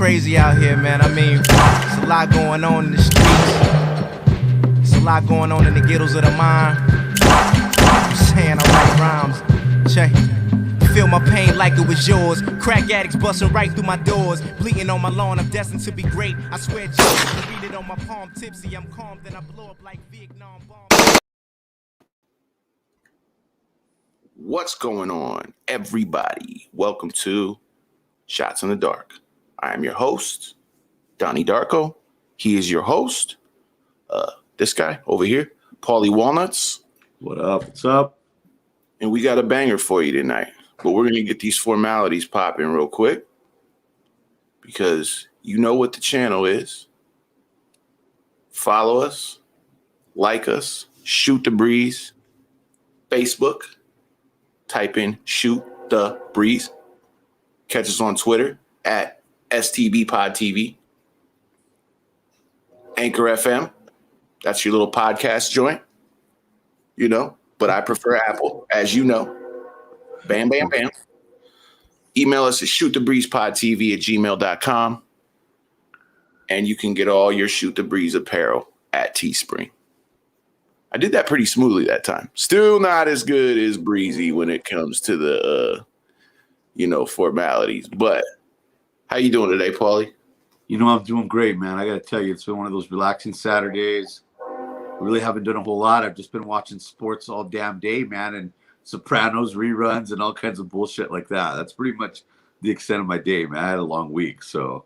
crazy out here, man. I mean, it's a lot going on in the streets. It's a lot going on in the ghettos of the mind. I'm saying I write rhymes. Check. Feel my pain like it was yours. Crack addicts busting right through my doors. Bleeding on my lawn, I'm destined to be great. I swear, just read it on my palm. Tipsy, I'm calm, then I blow up like Vietnam bomb. What's going on, everybody? Welcome to Shots in the Dark. I am your host, Donny Darko. He is your host. This guy over here, Paulie Walnuts. What up? What's up? And we got a banger for you tonight. But we're going to get these formalities popping real quick because you know what the channel is. Follow us, like us, Shoot the Breeze, Facebook. Type in Shoot the Breeze. Catch us on Twitter at STBPodTV. Anchor FM. That's your little podcast joint. You know, but I prefer Apple, as you know. Bam, bam, bam. Email us at shootthebreezepodtv@gmail.com. And you can get all your Shoot the Breeze apparel at Teespring. I did that pretty smoothly that time. Still not as good as Breezy when it comes to the, formalities. But how you doing today, Paulie? You know, I'm doing great, man. I got to tell you, it's been one of those relaxing Saturdays. Really haven't done a whole lot. I've just been watching sports all damn day, man, and Sopranos reruns and all kinds of bullshit like that. That's pretty much the extent of my day, man. I had a long week, so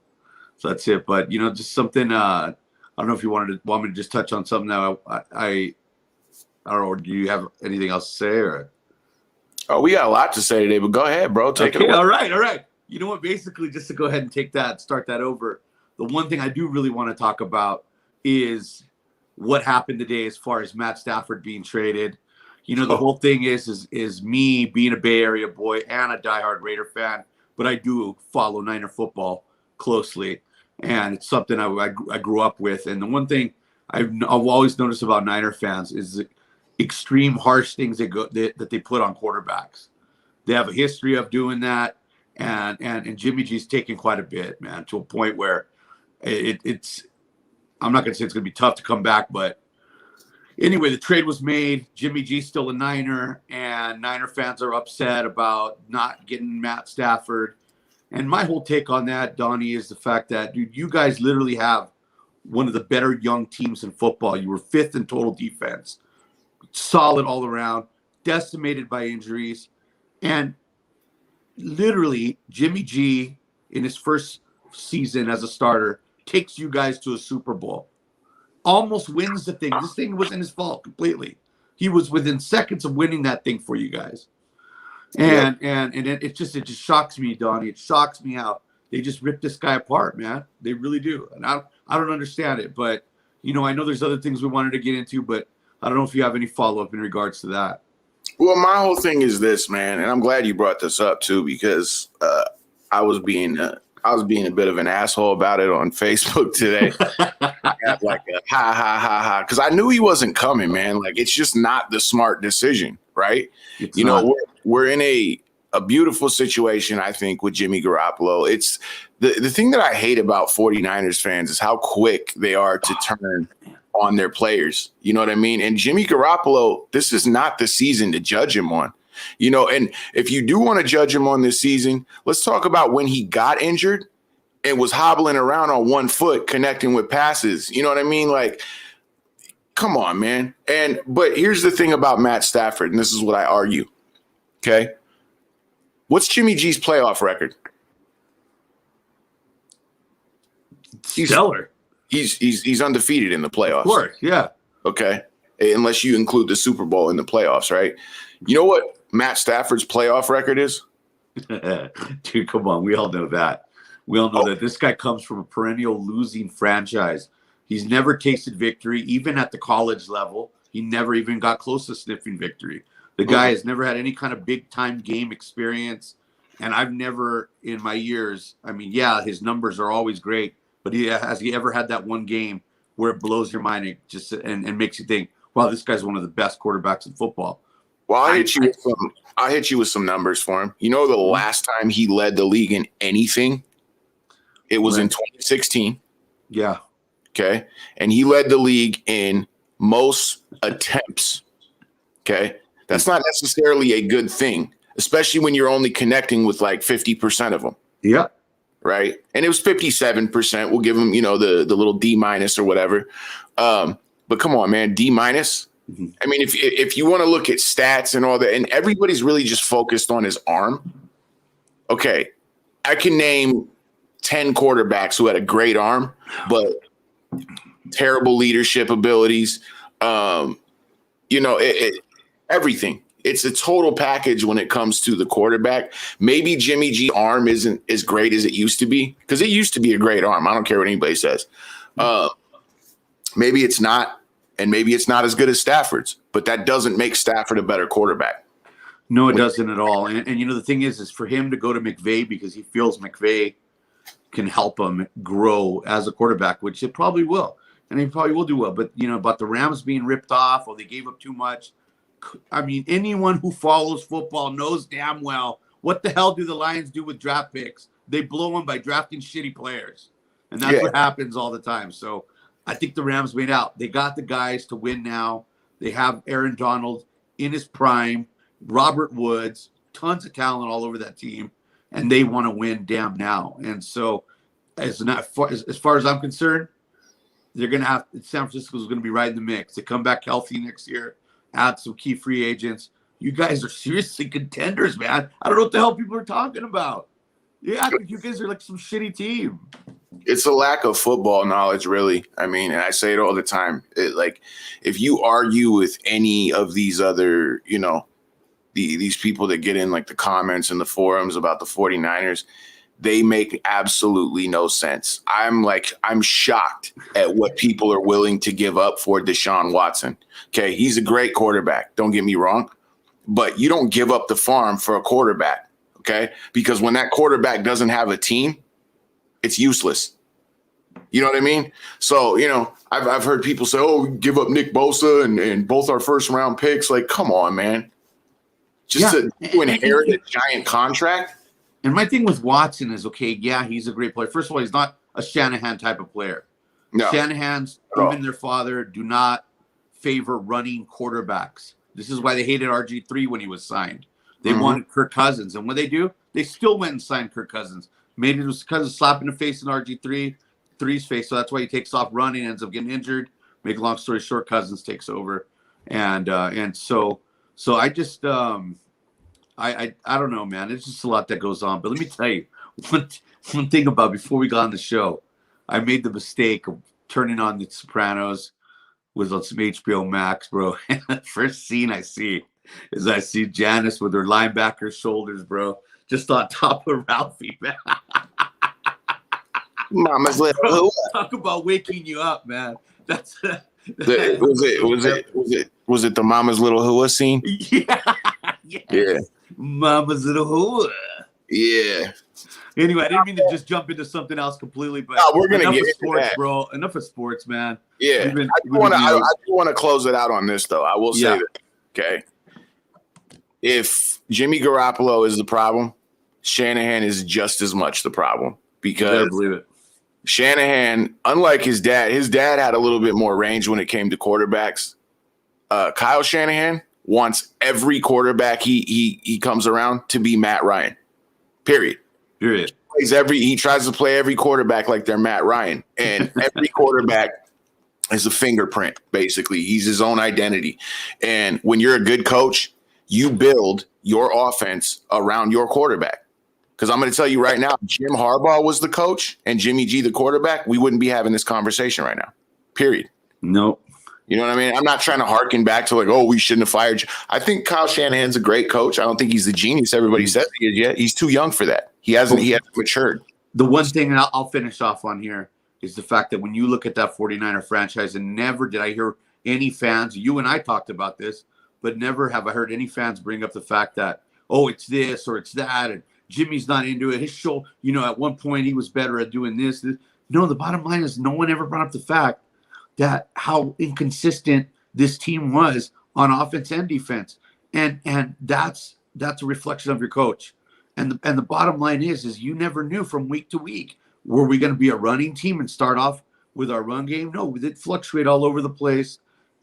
that's it. But, just something, I don't know if you want me to just touch on something that I don't know. Do you have anything else to say? Or? Oh, we got a lot to say today, but go ahead, bro. Take it away. All right. You know what? Basically, just to go ahead and start that over. The one thing I do really want to talk about is what happened today as far as Matt Stafford being traded. The whole thing is me being a Bay Area boy and a diehard Raider fan, but I do follow Niner football closly, and it's something I grew up with. And the one thing I've always noticed about Niner fans is extreme harsh things that they put on quarterbacks. They have a history of doing that, and Jimmy G's taken quite a bit, man, to a point where it's I'm not gonna say it's gonna be tough to come back, but anyway, the trade was made. Jimmy G's still a Niner, and Niner fans are upset about not getting Matt Stafford. And my whole take on that, Donnie, is the fact that, dude, you guys literally have one of the better young teams in football. You were fifth in total defense. Solid all around, decimated by injuries. And literally, Jimmy G, in his first season as a starter, takes you guys to a Super Bowl. Almost wins the thing. This thing wasn't his fault completely. He was within seconds of winning that thing for you guys. And it just shocks me, Donnie. It shocks me how they just ripped this guy apart, man. They really do. And I don't understand it. But, I know there's other things we wanted to get into, but I don't know if you have any follow-up in regards to that. Well, my whole thing is this, man, and I'm glad you brought this up too, because I was being a bit of an asshole about it on Facebook today. I got like a ha, because I knew he wasn't coming, man. Like, it's just not the smart decision, right? We're in a beautiful situation, I think, with Jimmy Garoppolo. It's the thing that I hate about 49ers fans is how quick they are to turn on their players. You know what I mean? And Jimmy Garoppolo, this is not the season to judge him on. And if you do want to judge him on this season, let's talk about when he got injured and was hobbling around on one foot, connecting with passes. You know what I mean? Like, come on, man. But here's the thing about Matt Stafford, and this is what I argue. Okay. What's Jimmy G's playoff record? Stellar. He's undefeated in the playoffs. Of course, yeah. Okay. Unless you include the Super Bowl in the playoffs, right? You know what Matt Stafford's playoff record is? Dude, come on. We all know that. We all know that this guy comes from a perennial losing franchise. He's never tasted victory, even at the college level. He never even got close to sniffing victory. The guy has never had any kind of big-time game experience. And I've never, in my years, his numbers are always great. But has he ever had that one game where it blows your mind and makes you think, wow, this guy's one of the best quarterbacks in football? Well, I hit you with some numbers for him. The last time he led the league in anything? It was in 2016. Yeah. Okay. And he led the league in most attempts. Okay. That's not necessarily a good thing, especially when you're only connecting with like 50% of them. Yeah. Right. And it was 57%. We'll give him, the little D- or whatever. But come on, man, D-. Mm-hmm. I mean, if you want to look at stats and all that, and everybody's really just focused on his arm. Okay. I can name 10 quarterbacks who had a great arm, but terrible leadership abilities. Everything. It's a total package when it comes to the quarterback. Maybe Jimmy G arm isn't as great as it used to be, because it used to be a great arm. I don't care what anybody says. Maybe it's not, and maybe it's not as good as Stafford's, but that doesn't make Stafford a better quarterback. No, it doesn't at all. And the thing is for him to go to McVay because he feels McVay can help him grow as a quarterback, which it probably will. And he probably will do well. But, about the Rams being ripped off or they gave up too much. I mean, anyone who follows football knows damn well what the hell do the Lions do with draft picks? They blow them by drafting shitty players. And that's what happens all the time. So I think the Rams made out. They got the guys to win now. They have Aaron Donald in his prime, Robert Woods, tons of talent all over that team, and they want to win damn now. And so as far as I'm concerned, they're going to have – San Francisco is going to be right in the mix. They come back healthy next year, add some key free agents. You guys are seriously contenders, man. I don't know what the hell people are talking about. Yeah, I think you guys are like some shitty team. It's a lack of football knowledge, really. I mean, and I say it all the time. If you argue with any of these other, these people that get in like the comments and the forums about the 49ers, they make absolutely no sense. I'm shocked at what people are willing to give up for Deshaun Watson. Okay, he's a great quarterback. Don't get me wrong. But you don't give up the farm for a quarterback, okay? Because when that quarterback doesn't have a team, it's useless. You know what I mean? So, I've heard people say, oh, give up Nick Bosa and both our first round picks. Like, come on, man. Just to inherit a giant contract. And my thing with Watson is, okay, yeah, he's a great player. First of all, he's not a Shanahan type of player. No. Shanahan's, even their father, do not favor running quarterbacks. This is why they hated RG3 when he was signed. They wanted Kirk Cousins. And what they do, they still went and signed Kirk Cousins. Made it was Cousins slapping the face in RG3's face. So that's why he takes off running, ends up getting injured. Make a long story short, Cousins takes over. And so I just I don't know, man. It's just a lot that goes on. But let me tell you one thing about before we got on the show. I made the mistake of turning on The Sopranos with some HBO Max, bro. And the first scene I see Janice with her linebacker shoulders, bro, just on top of Ralphie, man. Mama's little. Talk about waking you up, man. That's was it the Mama's Little Hua scene? Yeah. Yes. Yeah. Mama's Little Hua. Yeah. Anyway, I didn't mean to just jump into something else completely, but we're gonna get into sports, that, bro. Enough of sports, man. Yeah, I do want to close it out on this, though. I will say that. Okay, if Jimmy Garoppolo is the problem, Shanahan is just as much the problem, because believe it. Shanahan, unlike his dad had a little bit more range when it came to quarterbacks. Kyle Shanahan wants every quarterback he comes around to be Matt Ryan. Period. He tries to play every quarterback like they're Matt Ryan, and every quarterback is a fingerprint. Basically, he's his own identity. And when you're a good coach, you build your offense around your quarterback. Because I'm going to tell you right now, if Jim Harbaugh was the coach and Jimmy G the quarterback, we wouldn't be having this conversation right now. Period. Nope. You know what I mean? I'm not trying to harken back to like, oh, we shouldn't have fired you. I think Kyle Shanahan's a great coach. I don't think he's the genius everybody says he is yet. He's too young for that. He hasn't matured. The one thing, and I'll finish off on here, is the fact that when you look at that 49er franchise, and never did I hear any fans, you and I talked about this, but never have I heard any fans bring up the fact that, oh, it's this or it's that, and Jimmy's not into it. His show, at one point he was better at doing this. No, the bottom line is no one ever brought up the fact that how inconsistent this team was on offense and defense. And that's a reflection of your coach. And the bottom line is you never knew from week to week were we going to be a running team and start off with our run game? No, it fluctuated all over the place.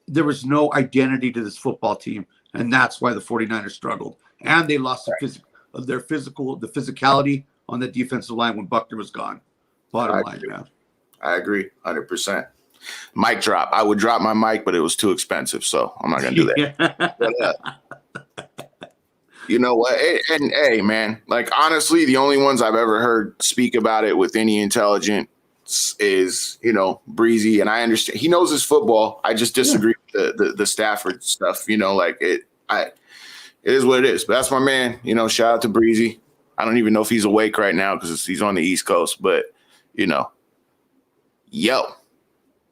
There was no identity to this football team, and that's why the 49ers struggled. And they lost the physicality on the defensive line when Buckner was gone. Bottom line, man. I agree, 100%. Mic drop. I would drop my mic, but it was too expensive, so I'm not gonna do that. But, you know what? And hey, man, like honestly, the only ones I've ever heard speak about it with any intelligence is, you know, Breezy, and I understand he knows his football. I just disagree with the Stafford stuff. You know, like it is what it is. But that's my man. You know, shout out to Breezy. I don't even know if he's awake right now because he's on the East Coast, but you know, yo.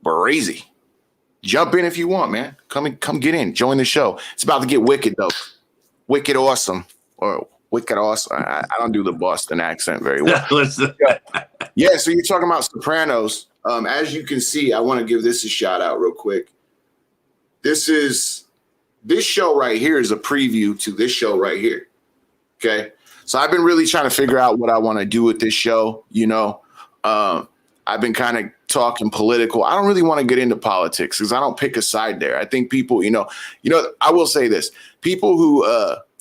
Breezy. Jump in if you want, man. Come get in. Join the show. It's about to get wicked, though. Wicked awesome. Or wicked awesome. I don't do the Boston accent very well. Yeah, so you're talking about Sopranos. As you can see, I want to give this a shout out real quick. This show right here is a preview to this show right here. Okay? So I've been really trying to figure out what I want to do with this show, you know. I've been kind of talking political. I don't really want to get into politics because I don't pick a side there. I think people, you know, I will say this. People who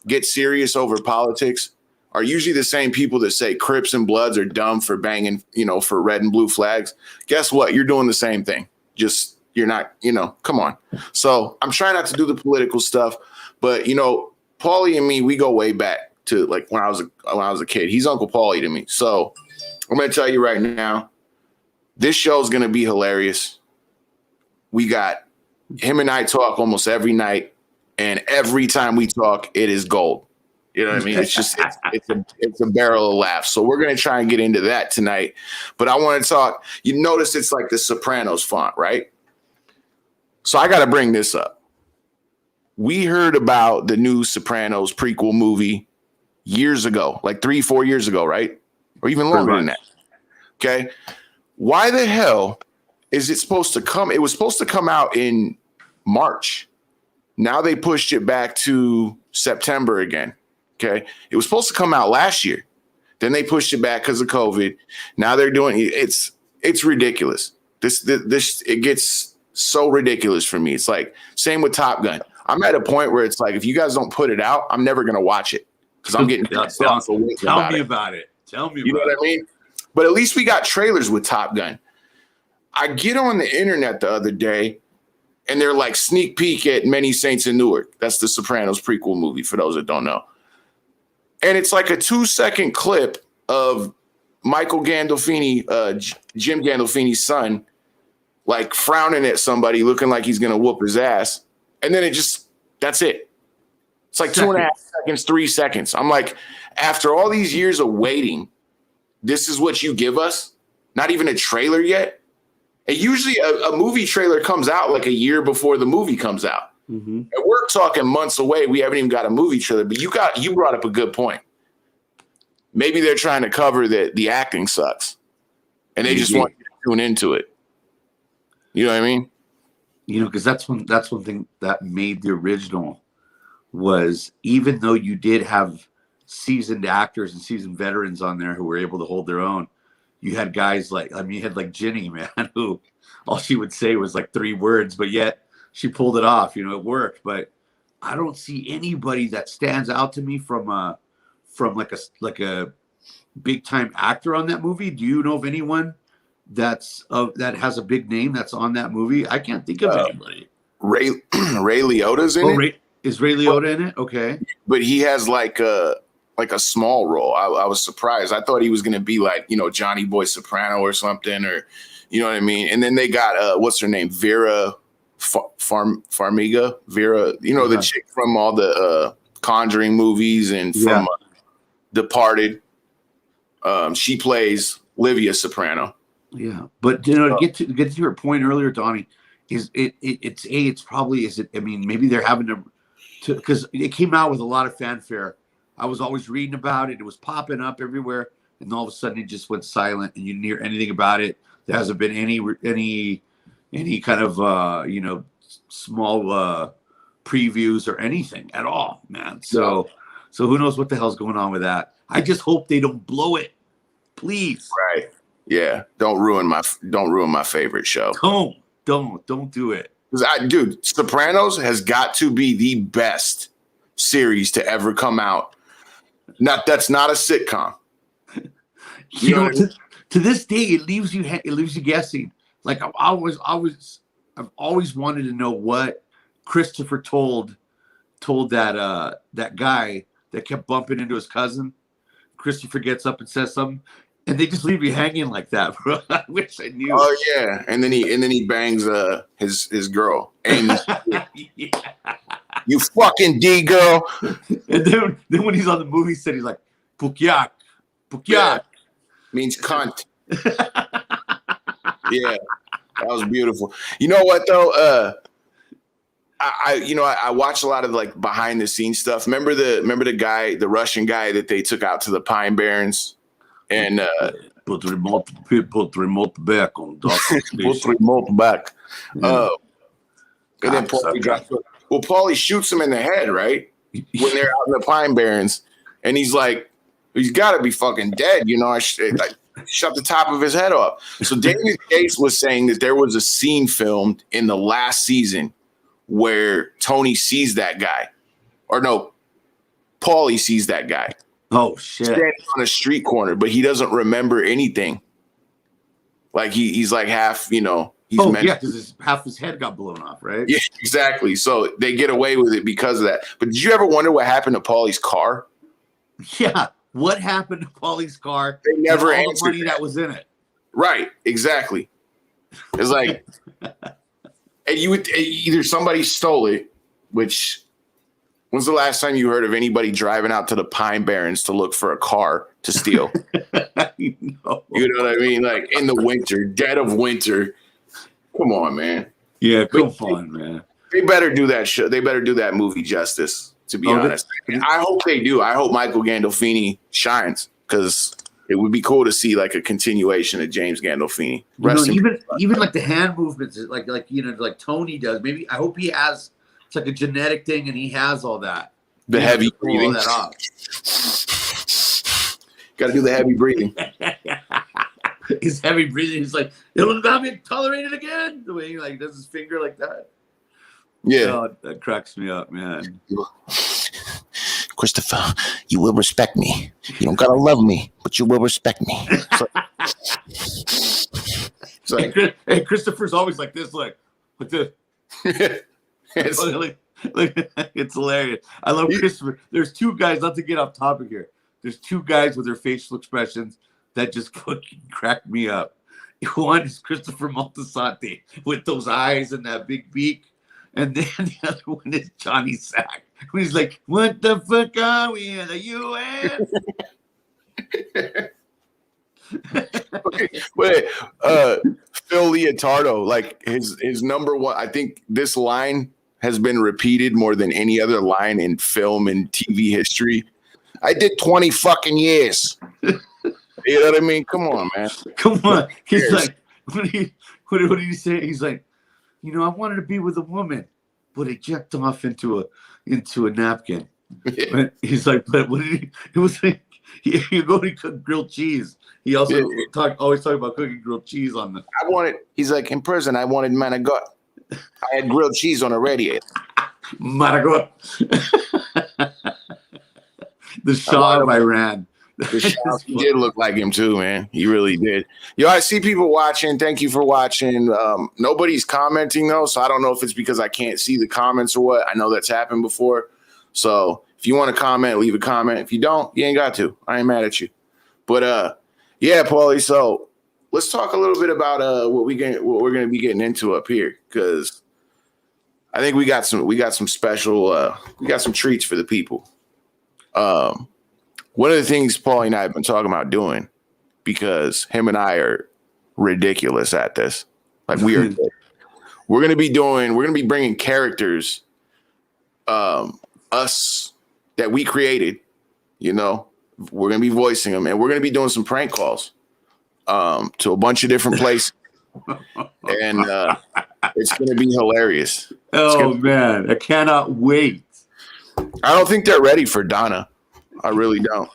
get serious over politics are usually the same people that say Crips and Bloods are dumb for banging, you know, for red and blue flags. Guess what? You're doing the same thing. Just you're not, you know, come on. So I'm trying not to do the political stuff. But, you know, Paulie and me, we go way back to like when I was a kid. He's Uncle Paulie to me. So I'm going to tell you right now. This show is going to be hilarious. We got him and I talk almost every night, and every time we talk, it is gold. You know what I mean? It's just it's a barrel of laughs. So we're going to try and get into that tonight. But I want to talk. You notice it's like the Sopranos font, right? So I got to bring this up. We heard about the new Sopranos prequel movie years ago, like 3-4 years ago, right? Or even longer than that. Okay. Why the hell is it supposed to come? It was supposed to come out in March. Now they pushed it back to September again. Okay. It was supposed to come out last year. Then they pushed it back because of COVID. Now they're doing it's ridiculous. This it gets so ridiculous for me. It's like same with Top Gun. I'm at a point where it's like if you guys don't put it out, I'm never gonna watch it because I'm getting Tell me about it. You know what I mean? But at least we got trailers with Top Gun. I get on the internet the other day, and they're like sneak peek at Many Saints in Newark. That's the Sopranos prequel movie, for those that don't know. And it's like a 2-second clip of Michael Gandolfini, Jim Gandolfini's son, like frowning at somebody, looking like he's going to whoop his ass. And then that's it. It's like 2.5 seconds, 3 seconds. I'm like, after all these years of waiting, this is what you give us? Not even a trailer yet? And usually a movie trailer comes out like a year before the movie comes out. Mm-hmm. And we're talking months away. We haven't even got a movie trailer. But you brought up a good point. Maybe they're trying to cover that the acting sucks. And they just want you to tune into it. You know what I mean? You know, because that's one thing that made the original was even though you did have seasoned actors and seasoned veterans on there who were able to hold their own. You had guys like, you had like Ginny, man, who all she would say was like 3 words, but yet she pulled it off, you know, it worked. But I don't see anybody that stands out to me from like a big time actor on that movie. Do you know of anyone that has a big name that's on that movie? I can't think of anybody. Ray Liotta's in it? Is Ray Liotta in it? Okay. But he has like a small role. I was surprised. I thought he was going to be like, you know, Johnny Boy Soprano or something, or, you know what I mean? And then they got, what's her name? Vera Farmiga. Vera, you know, the chick from all the Conjuring movies and from Departed. She plays Livia Soprano. Yeah. But, you know, to get to your point earlier, Donnie, maybe they're having to, because it came out with a lot of fanfare. I was always reading about it. It was popping up everywhere. And all of a sudden it just went silent and you didn't hear anything about it. There hasn't been any kind of, you know, small previews or anything at all, man. So who knows what the hell's going on with that? I just hope they don't blow it. Please. Right. Yeah, don't ruin my favorite show. Don't do it. Dude, Sopranos has got to be the best series to ever come out. That's not a sitcom. You know, to this day, it leaves you guessing. Like I've always wanted to know what Christopher told that guy that kept bumping into his cousin. Christopher gets up and says something, and they just leave you hanging like that, bro. I wish I knew. Oh yeah, and then he bangs his girl, Amy. Yeah. You fucking D girl. And then when he's on the movie set, he's like, Pukyak. Yeah. Means cunt. Yeah, that was beautiful. You know what though? I watch a lot of like behind the scenes stuff. Remember the Russian guy that they took out to the Pine Barrens and put the remote back on Darko. put the remote back. And then Paulie drops. Well, Paulie shoots him in the head, right? When they're out in the Pine Barrens, and he's like, he's got to be fucking dead, you know. I shut the top of his head off. So David Gates was saying that there was a scene filmed in the last season where Tony sees that guy, or no, Paulie sees that guy. Oh shit! Standing on a street corner, but he doesn't remember anything. Like he's like half, you know. Because half his head got blown off, right? Yeah, exactly. So they get away with it because of that. But did you ever wonder what happened to Paulie's car? Yeah, what happened to Paulie's car? They never and all answered the money that was in it. Right, exactly. It's like, and you would either somebody stole it, which when's the last time you heard of anybody driving out to the Pine Barrens to look for a car to steal? You know what I mean? Like in the winter, dead of winter. Come on, man. Yeah, come on, man. They better do that show. They better do that movie justice, to be honest. I hope they do. I hope Michael Gandolfini shines, because it would be cool to see like a continuation of James Gandolfini. Even like the hand movements, like you know, like Tony does. Maybe I hope he has. It's like a genetic thing, and he has all that. The heavy breathing. All that off. Got to do the heavy breathing. His heavy breathing. He's like, it'll not be tolerated again. The way he like does his finger like that. Yeah, oh, that cracks me up, man. Christopher, you will respect me. You don't gotta love me, but you will respect me. Hey, Christopher's always like this, like the. It's hilarious. I love Christopher. There's two guys. Not to get off topic here. There's two guys with their facial expressions that just fucking crack me up. One is Christopher Moltisanti with those eyes and that big beak. And then the other one is Johnny Sack, when he's like, what the fuck are we in the UN? Wait, Phil Leotardo, like his number one, I think this line has been repeated more than any other line in film and TV history. I did 20 fucking years. You know what I mean? Come on, man. Come on. He's like, what did he say? He's like, you know, I wanted to be with a woman, but it jerked off into a napkin. Yeah. He's like, but what did he? It was like he go to cook grilled cheese. He also always talk about cooking grilled cheese on the. He's like, in prison, I wanted Managot. I had grilled cheese on a radiator. Managot. The Shah of Iran. He did look like him too, man. He really did. Yo, I see people watching. Thank you for watching. Nobody's commenting though, so I don't know if it's because I can't see the comments or what. I know that's happened before. So if you want to comment, leave a comment. If you don't, you ain't got to. I ain't mad at you. But yeah, Paulie. So let's talk a little bit about what we're gonna be getting into up here, because I think we got some special we got some treats for the people. One of the things Paulie and I have been talking about doing, because him and I are ridiculous at this. Like we're going to be bringing characters, us that we created, you know, we're going to be voicing them, and we're going to be doing some prank calls, to a bunch of different places. And, it's going to be hilarious. Oh man, I cannot wait. I don't think they're ready for Donna. I really don't.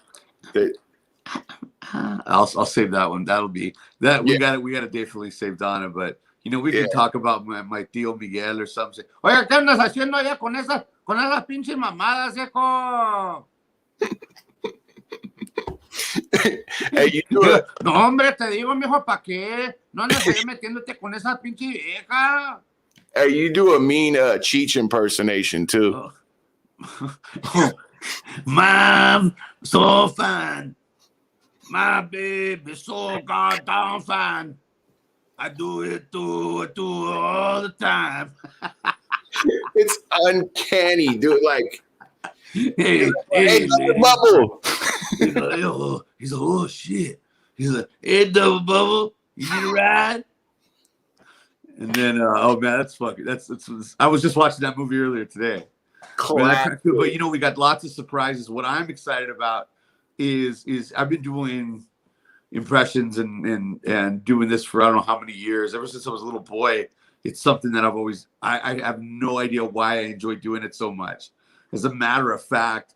I'll save that one. That'll be that. We Yeah. got to definitely save Donna, but we can talk about my tío Miguel or something. Oye, ¿qué andas haciendo allá con esas pinches mamadas, viejo? Hey, you do it. No, hombre, te digo, mijo, ¿para qué? No andas ahí metiéndote con esa pinche vieja. Hey, you do a mean Cheech impersonation too. Mom, so fine. My baby, so goddamn fine. I do it all the time. It's uncanny, dude. Like, Hey, double bubble. He's like, oh shit. He's like, hey, double bubble, you need a ride? And then, oh man, that's fucking. That's. I was just watching that movie earlier today. But we got lots of surprises. What I'm excited about is I've been doing impressions and doing this for I don't know how many years. Ever since I was a little boy, it's something that I've always. I have no idea why I enjoy doing it so much. As a matter of fact,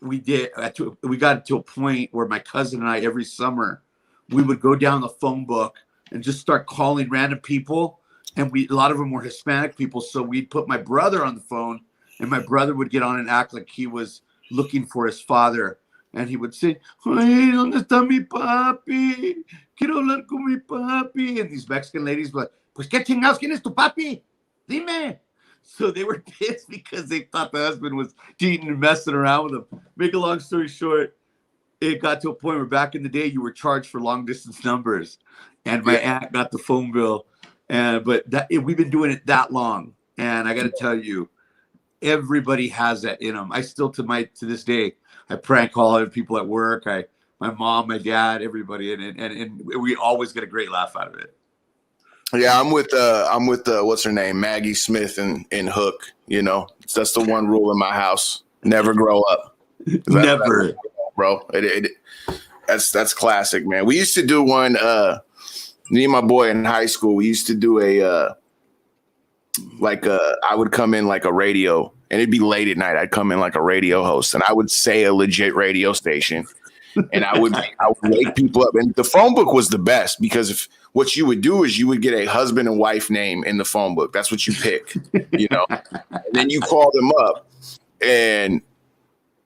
we got to a point where my cousin and I every summer we would go down the phone book and just start calling random people. And a lot of them were Hispanic people. So we'd put my brother on the phone and my brother would get on and act like he was looking for his father. And he would say, "Ay, ¿dónde está mi papi? Quiero hablar con mi papi." And these Mexican ladies were like, "Pues qué chingados, ¿quién es tu papi? Dime." So they were pissed because they thought the husband was cheating and messing around with them. Make a long story short, it got to a point where back in the day you were charged for long distance numbers. And my aunt got the phone bill. But we've been doing it that long. And I got to tell you, everybody has that in them. I still, to this day, I prank call other people at work. My mom, my dad, everybody, and we always get a great laugh out of it. Yeah, I'm with what's her name, Maggie Smith in Hook. That's the one rule in my house: never grow up. Never, bro. That's classic, man. We used to do one. Me and my boy in high school, we used to do I would come in like a radio, and it'd be late at night. I'd come in like a radio host, and I would say a legit radio station, and I would wake people up. And the phone book was the best because what you would do is you would get a husband and wife name in the phone book. That's what you pick, and then you call them up, and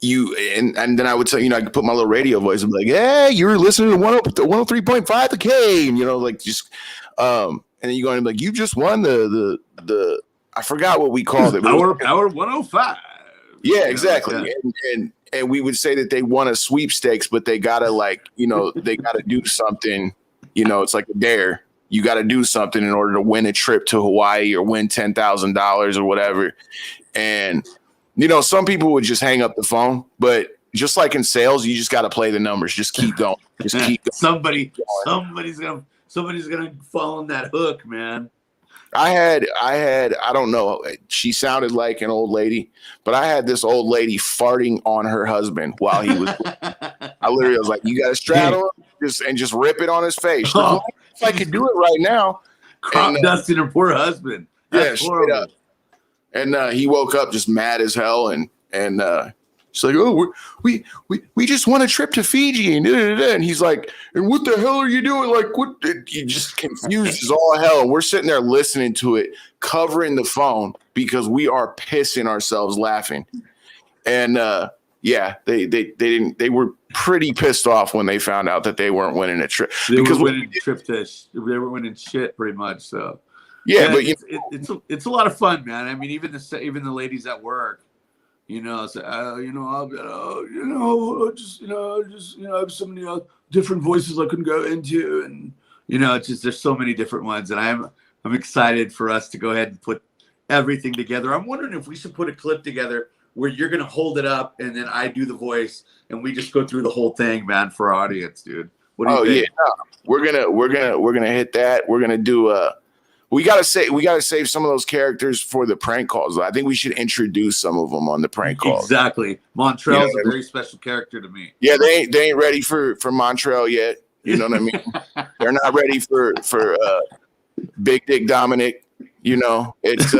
then I would tell I could put my little radio voice and be like, "Hey, you're listening to 103.5 the K," and then you go and be like, "You just won the I forgot what we called it. Power 105." Yeah, exactly. And we would say that they won a sweepstakes, but they gotta they gotta do something. It's like a dare. You got to do something in order to win a trip to Hawaii or win $10,000 or whatever. And some people would just hang up the phone, but just like in sales, you just got to play the numbers. Just keep going. Just keep going. Somebody's gonna fall on that hook, man. I had, I don't know. She sounded like an old lady, but I had this old lady farting on her husband while he was. I literally was like, "You got to straddle him and just rip it on his face." Like, if I could do it right now, crop dusting her poor husband. That's straight up. And he woke up just mad as hell, and she's like, "Oh, we just won a trip to Fiji," and he's like, "And what the hell are you doing? Like, what?" You just confused as all hell, and we're sitting there listening to it, covering the phone because we are pissing ourselves laughing. And they were pretty pissed off when they found out that they weren't winning a trip. They were winning shit pretty much. So yeah, but it's a lot of fun, man. I mean, even the ladies at work. So, I have so many different voices I can go into, and it's just there's so many different ones, and I'm excited for us to go ahead and put everything together. I'm wondering if we should put a clip together where you're gonna hold it up, and then I do the voice, and we just go through the whole thing, man, for our audience, dude. What do you think? Yeah, we're gonna hit that. We're gonna do we gotta save some of those characters for the prank calls. I think we should introduce some of them on the prank calls. Exactly. Montreal's a very special character to me. Yeah, they ain't ready for Montreal yet. You know what I mean? They're not ready for Big Dick Dominic. It's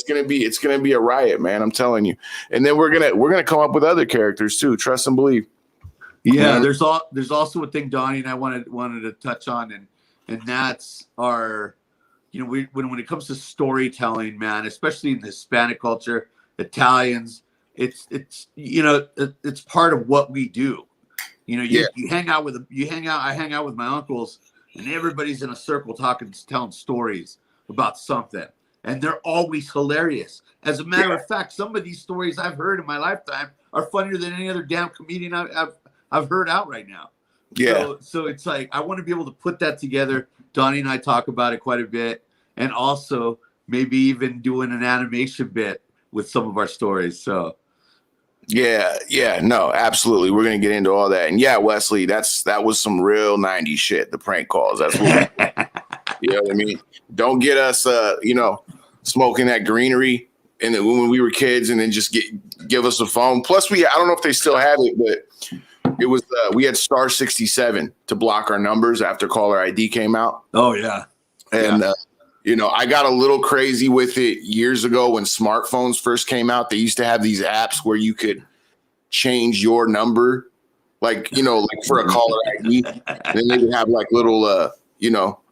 gonna be a riot, man. I'm telling you. And then we're gonna come up with other characters too. Trust and believe. Yeah, there's also a thing Donnie and I wanted to touch on, and that's our, when it comes to storytelling, man, especially in the Hispanic culture, Italians, it's it's part of what we do. You hang out I hang out with my uncles, and everybody's in a circle telling stories about something, and they're always hilarious. As a matter of fact, some of these stories I've heard in my lifetime are funnier than any other damn comedian I've heard out right now. Yeah. So it's like, I want to be able to put that together. Donnie and I talk about it quite a bit, and also maybe even doing an animation bit with some of our stories. So yeah, no, absolutely. We're gonna get into all that. And yeah, Wesley, that was some real 90s shit, the prank calls. That's what you know what I mean? Don't get us smoking that greenery and then when we were kids and then just give us a phone. Plus I don't know if they still have it, but it was we had star 67 to block our numbers after caller ID came out. Oh yeah. And I got a little crazy with it years ago when smartphones first came out. They used to have these apps where you could change your number, like for a caller ID. And then they would have like little,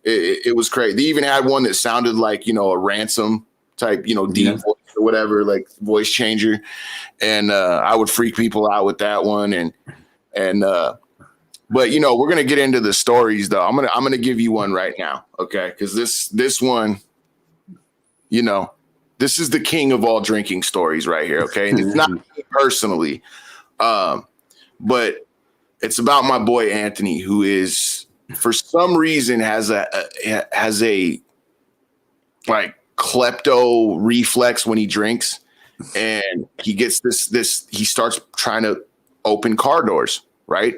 it was crazy. They even had one that sounded like, a ransom type, deep voice or whatever, like voice changer. And I would freak people out with that one. But we're gonna get into the stories though. I'm gonna give you one right now, okay? Because this one, this is the king of all drinking stories right here, okay? And it's not me personally, but it's about my boy Anthony, who is for some reason has a like klepto reflex when he drinks, and he gets this. He starts trying to open car doors, right?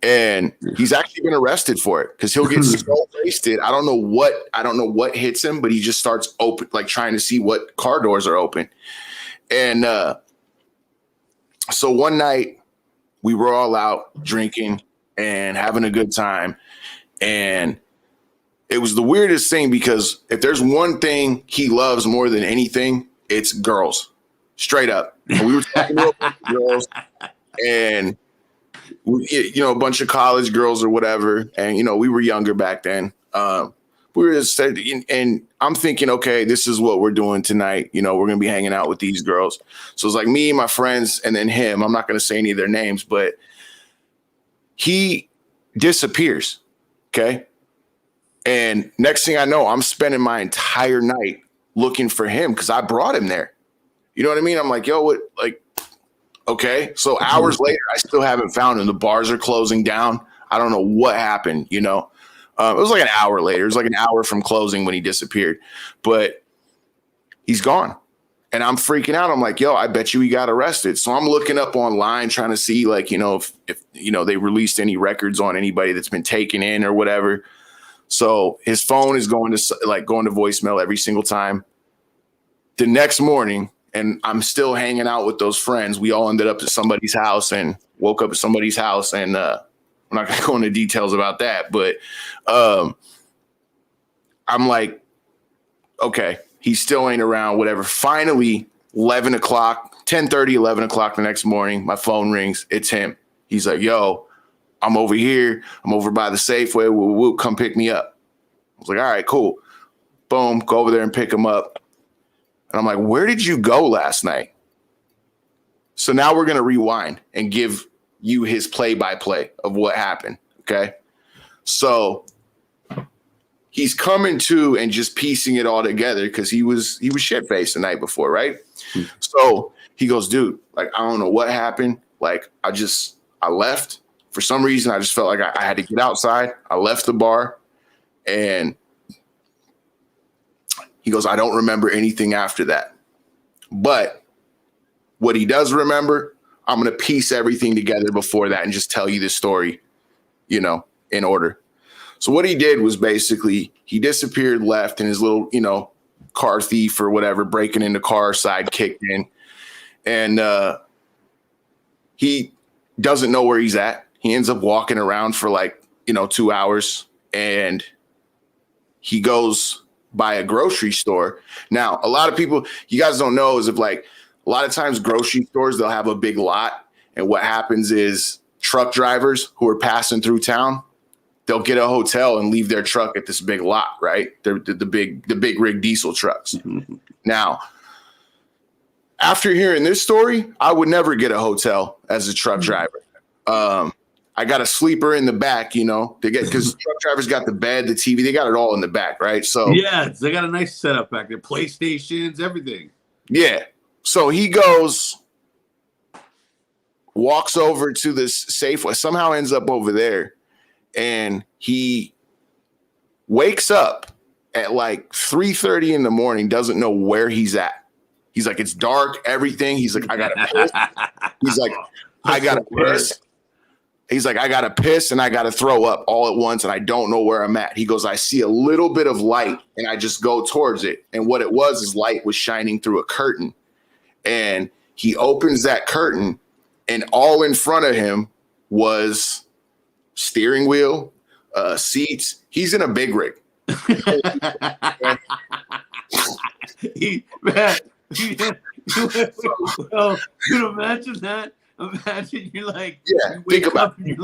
And he's actually been arrested for it because he'll get so wasted. I don't know what hits him, but he just starts trying to see what car doors are open. And so one night we were all out drinking and having a good time. And it was the weirdest thing because if there's one thing he loves more than anything, it's girls. Straight up. And we were talking about girls and a bunch of college girls or whatever. And, we were younger back then. We were just, and I'm thinking, okay, this is what we're doing tonight. We're going to be hanging out with these girls. So it's like me, my friends, and then him. I'm not going to say any of their names, but he disappears. Okay. And next thing I know, I'm spending my entire night looking for him because I brought him there. You know what I mean? I'm like, yo, what, like, okay. So hours later, I still haven't found him. The bars are closing down. I don't know what happened, It was like an hour later. It was like an hour from closing when he disappeared. But he's gone. And I'm freaking out. I'm like, yo, I bet you he got arrested. So I'm looking up online trying to see, like, if they released any records on anybody that's been taken in or whatever. So his phone is going to voicemail every single time. The next morning, and I'm still hanging out with those friends. We all ended up at somebody's house and woke up at somebody's house. And I'm not going to go into details about that. But I'm like, okay, he still ain't around, whatever. Finally, 11 o'clock, 10:30, 11 o'clock the next morning, my phone rings. It's him. He's like, yo, I'm over here. I'm over by the Safeway. Woo, come pick me up. I was like, all right, cool. Boom, go over there and pick him up. And I'm like, where did you go last night? So now we're going to rewind and give you his play-by-play of what happened, okay? So he's coming to and just piecing it all together because he was shit-faced the night before, right? So he goes, dude, like, I don't know what happened. Like, I left. For some reason, I just felt like I had to get outside. I left the bar, and he goes, I don't remember anything after that. But what he does remember, I'm going to piece everything together before that and just tell you this story, in order. So what he did was basically he disappeared, left, and his little, car thief or whatever, breaking into car side kicked in. And he doesn't know where he's at. He ends up walking around for 2 hours, and he goes by a grocery store. Now, a lot of people, you guys don't know, is a lot of times grocery stores, they'll have a big lot. And what happens is truck drivers who are passing through town, they'll get a hotel and leave their truck at this big lot, right? They're the big rig diesel trucks. Now, after hearing this story, I would never get a hotel as a truck driver. I got a sleeper in the back, because truck drivers got the bed, the TV, they got it all in the back, right? So yeah, they got a nice setup back there, PlayStations, everything. Yeah. So he walks over to this Safeway, somehow ends up over there, and he wakes up at like 3:30 in the morning, doesn't know where he's at. He's like, it's dark, everything. He's like, I gotta piss. He's like, I gotta piss. He's like, I gotta piss and I gotta throw up all at once, and I don't know where I'm at. He goes, I see a little bit of light, and I just go towards it. And what it was is light was shining through a curtain. And he opens that curtain, and all in front of him was steering wheel, seats. He's in a big rig. Well, imagine that. Imagine you're like, yeah, you wake up and you're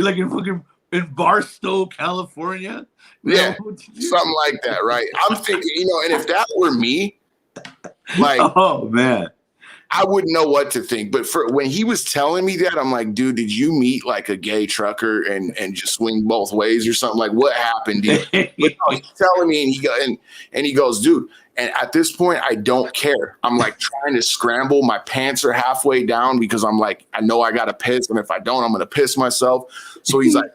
like in fucking in Barstow, California. Yeah, something like that, right? I'm thinking, and if that were me, like, oh man, I wouldn't know what to think. But when he was telling me that, I'm like, dude, did you meet like a gay trucker and just swing both ways or something? Like, what happened? But no, he's telling me, and he goes, dude. And at this point, I don't care. I'm like trying to scramble. My pants are halfway down because I'm like, I know I got to piss. And if I don't, I'm going to piss myself. So he's like,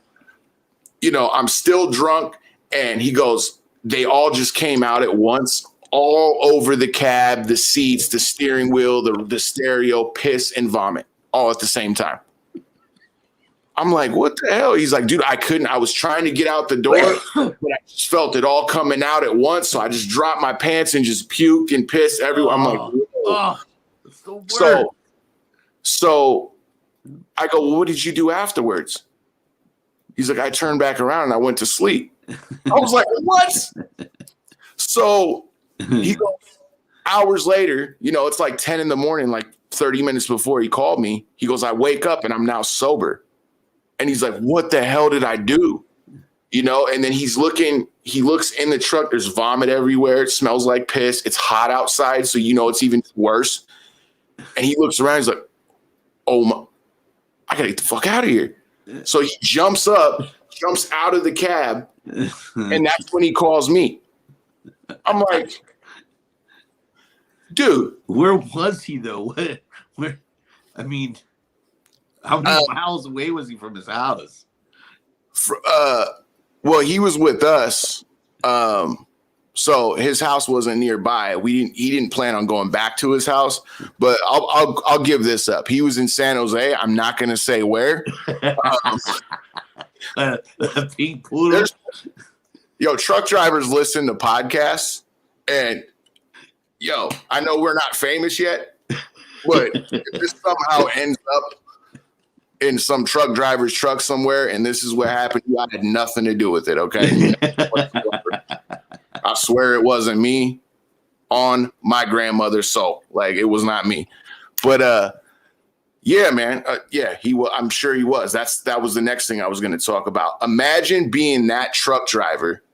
I'm still drunk. And he goes, they all just came out at once, all over the cab, the seats, the steering wheel, the stereo, piss and vomit all at the same time. I'm like, what the hell? He's like, dude, I was trying to get out the door, but I just felt it all coming out at once. So I just dropped my pants and just puked and pissed everywhere. I'm like, it's the worst. So I go, well, what did you do afterwards? He's like, I turned back around and I went to sleep. I was like, what? So he goes, hours later, it's like 10 in the morning, like 30 minutes before he called me. He goes, I wake up and I'm now sober. And he's like, what the hell did I do? And then he looks in the truck. There's vomit everywhere. It smells like piss. It's hot outside. So, it's even worse. And he looks around. He's like, oh, my, I got to get the fuck out of here. So he jumps up, jumps out of the cab. And that's when he calls me. I'm like, dude. Where was he, though? Where? I mean, how many miles away was he from his house? Well, he was with us. So his house wasn't nearby. He didn't plan on going back to his house, but I'll give this up. He was in San Jose. I'm not going to say where. Pink poodle. Truck drivers listen to podcasts, and I know we're not famous yet, but if this somehow ends up in some truck driver's truck somewhere, and this is what happened, I had nothing to do with it, okay? I swear it wasn't me on my grandmother's soul. Like, it was not me. But, yeah, man. I'm sure he was. That was the next thing I was going to talk about. Imagine being that truck driver,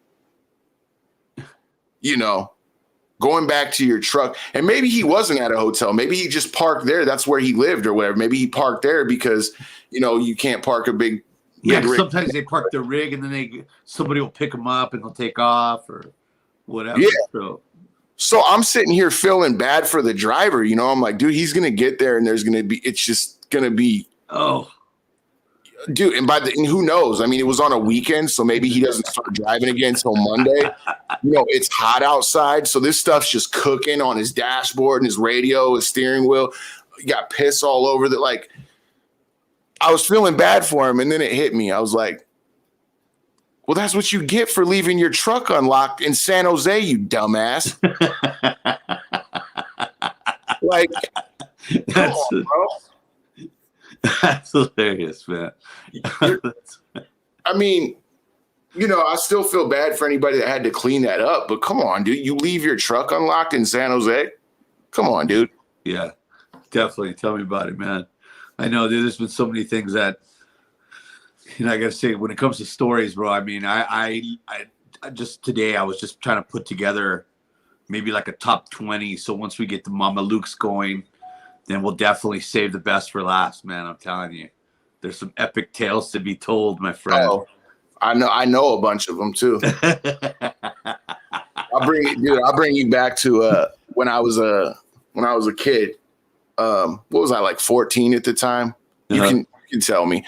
going back to your truck, and maybe he wasn't at a hotel. Maybe he just parked there. That's where he lived or whatever. Maybe he parked there because, you can't park a big rig. Sometimes they park the rig and then somebody will pick them up and they'll take off or whatever. Yeah. So I'm sitting here feeling bad for the driver. I'm like, dude, he's going to get there and it's just going to be. Oh. Dude, and who knows? I mean, it was on a weekend, so maybe he doesn't start driving again until Monday. It's hot outside, so this stuff's just cooking on his dashboard and his radio, his steering wheel. You got piss all over the I was feeling bad for him, and then it hit me. I was like, well, that's what you get for leaving your truck unlocked in San Jose, you dumbass. Come on, bro. That's hilarious, man. I mean, I still feel bad for anybody that had to clean that up, but come on, dude. You leave your truck unlocked in San Jose? Come on, dude. Yeah, definitely. Tell me about it, man. I know there's been so many things that, I gotta say, when it comes to stories, bro. I mean, I just today I was just trying to put together maybe like a top 20. So once we get the Mama Luke's going, then we'll definitely save the best for last, man. I'm telling you, there's some epic tales to be told, my friend. Oh, I know a bunch of them too. I'll bring you back to when I was a kid. What was I, like 14 at the time? You can tell me.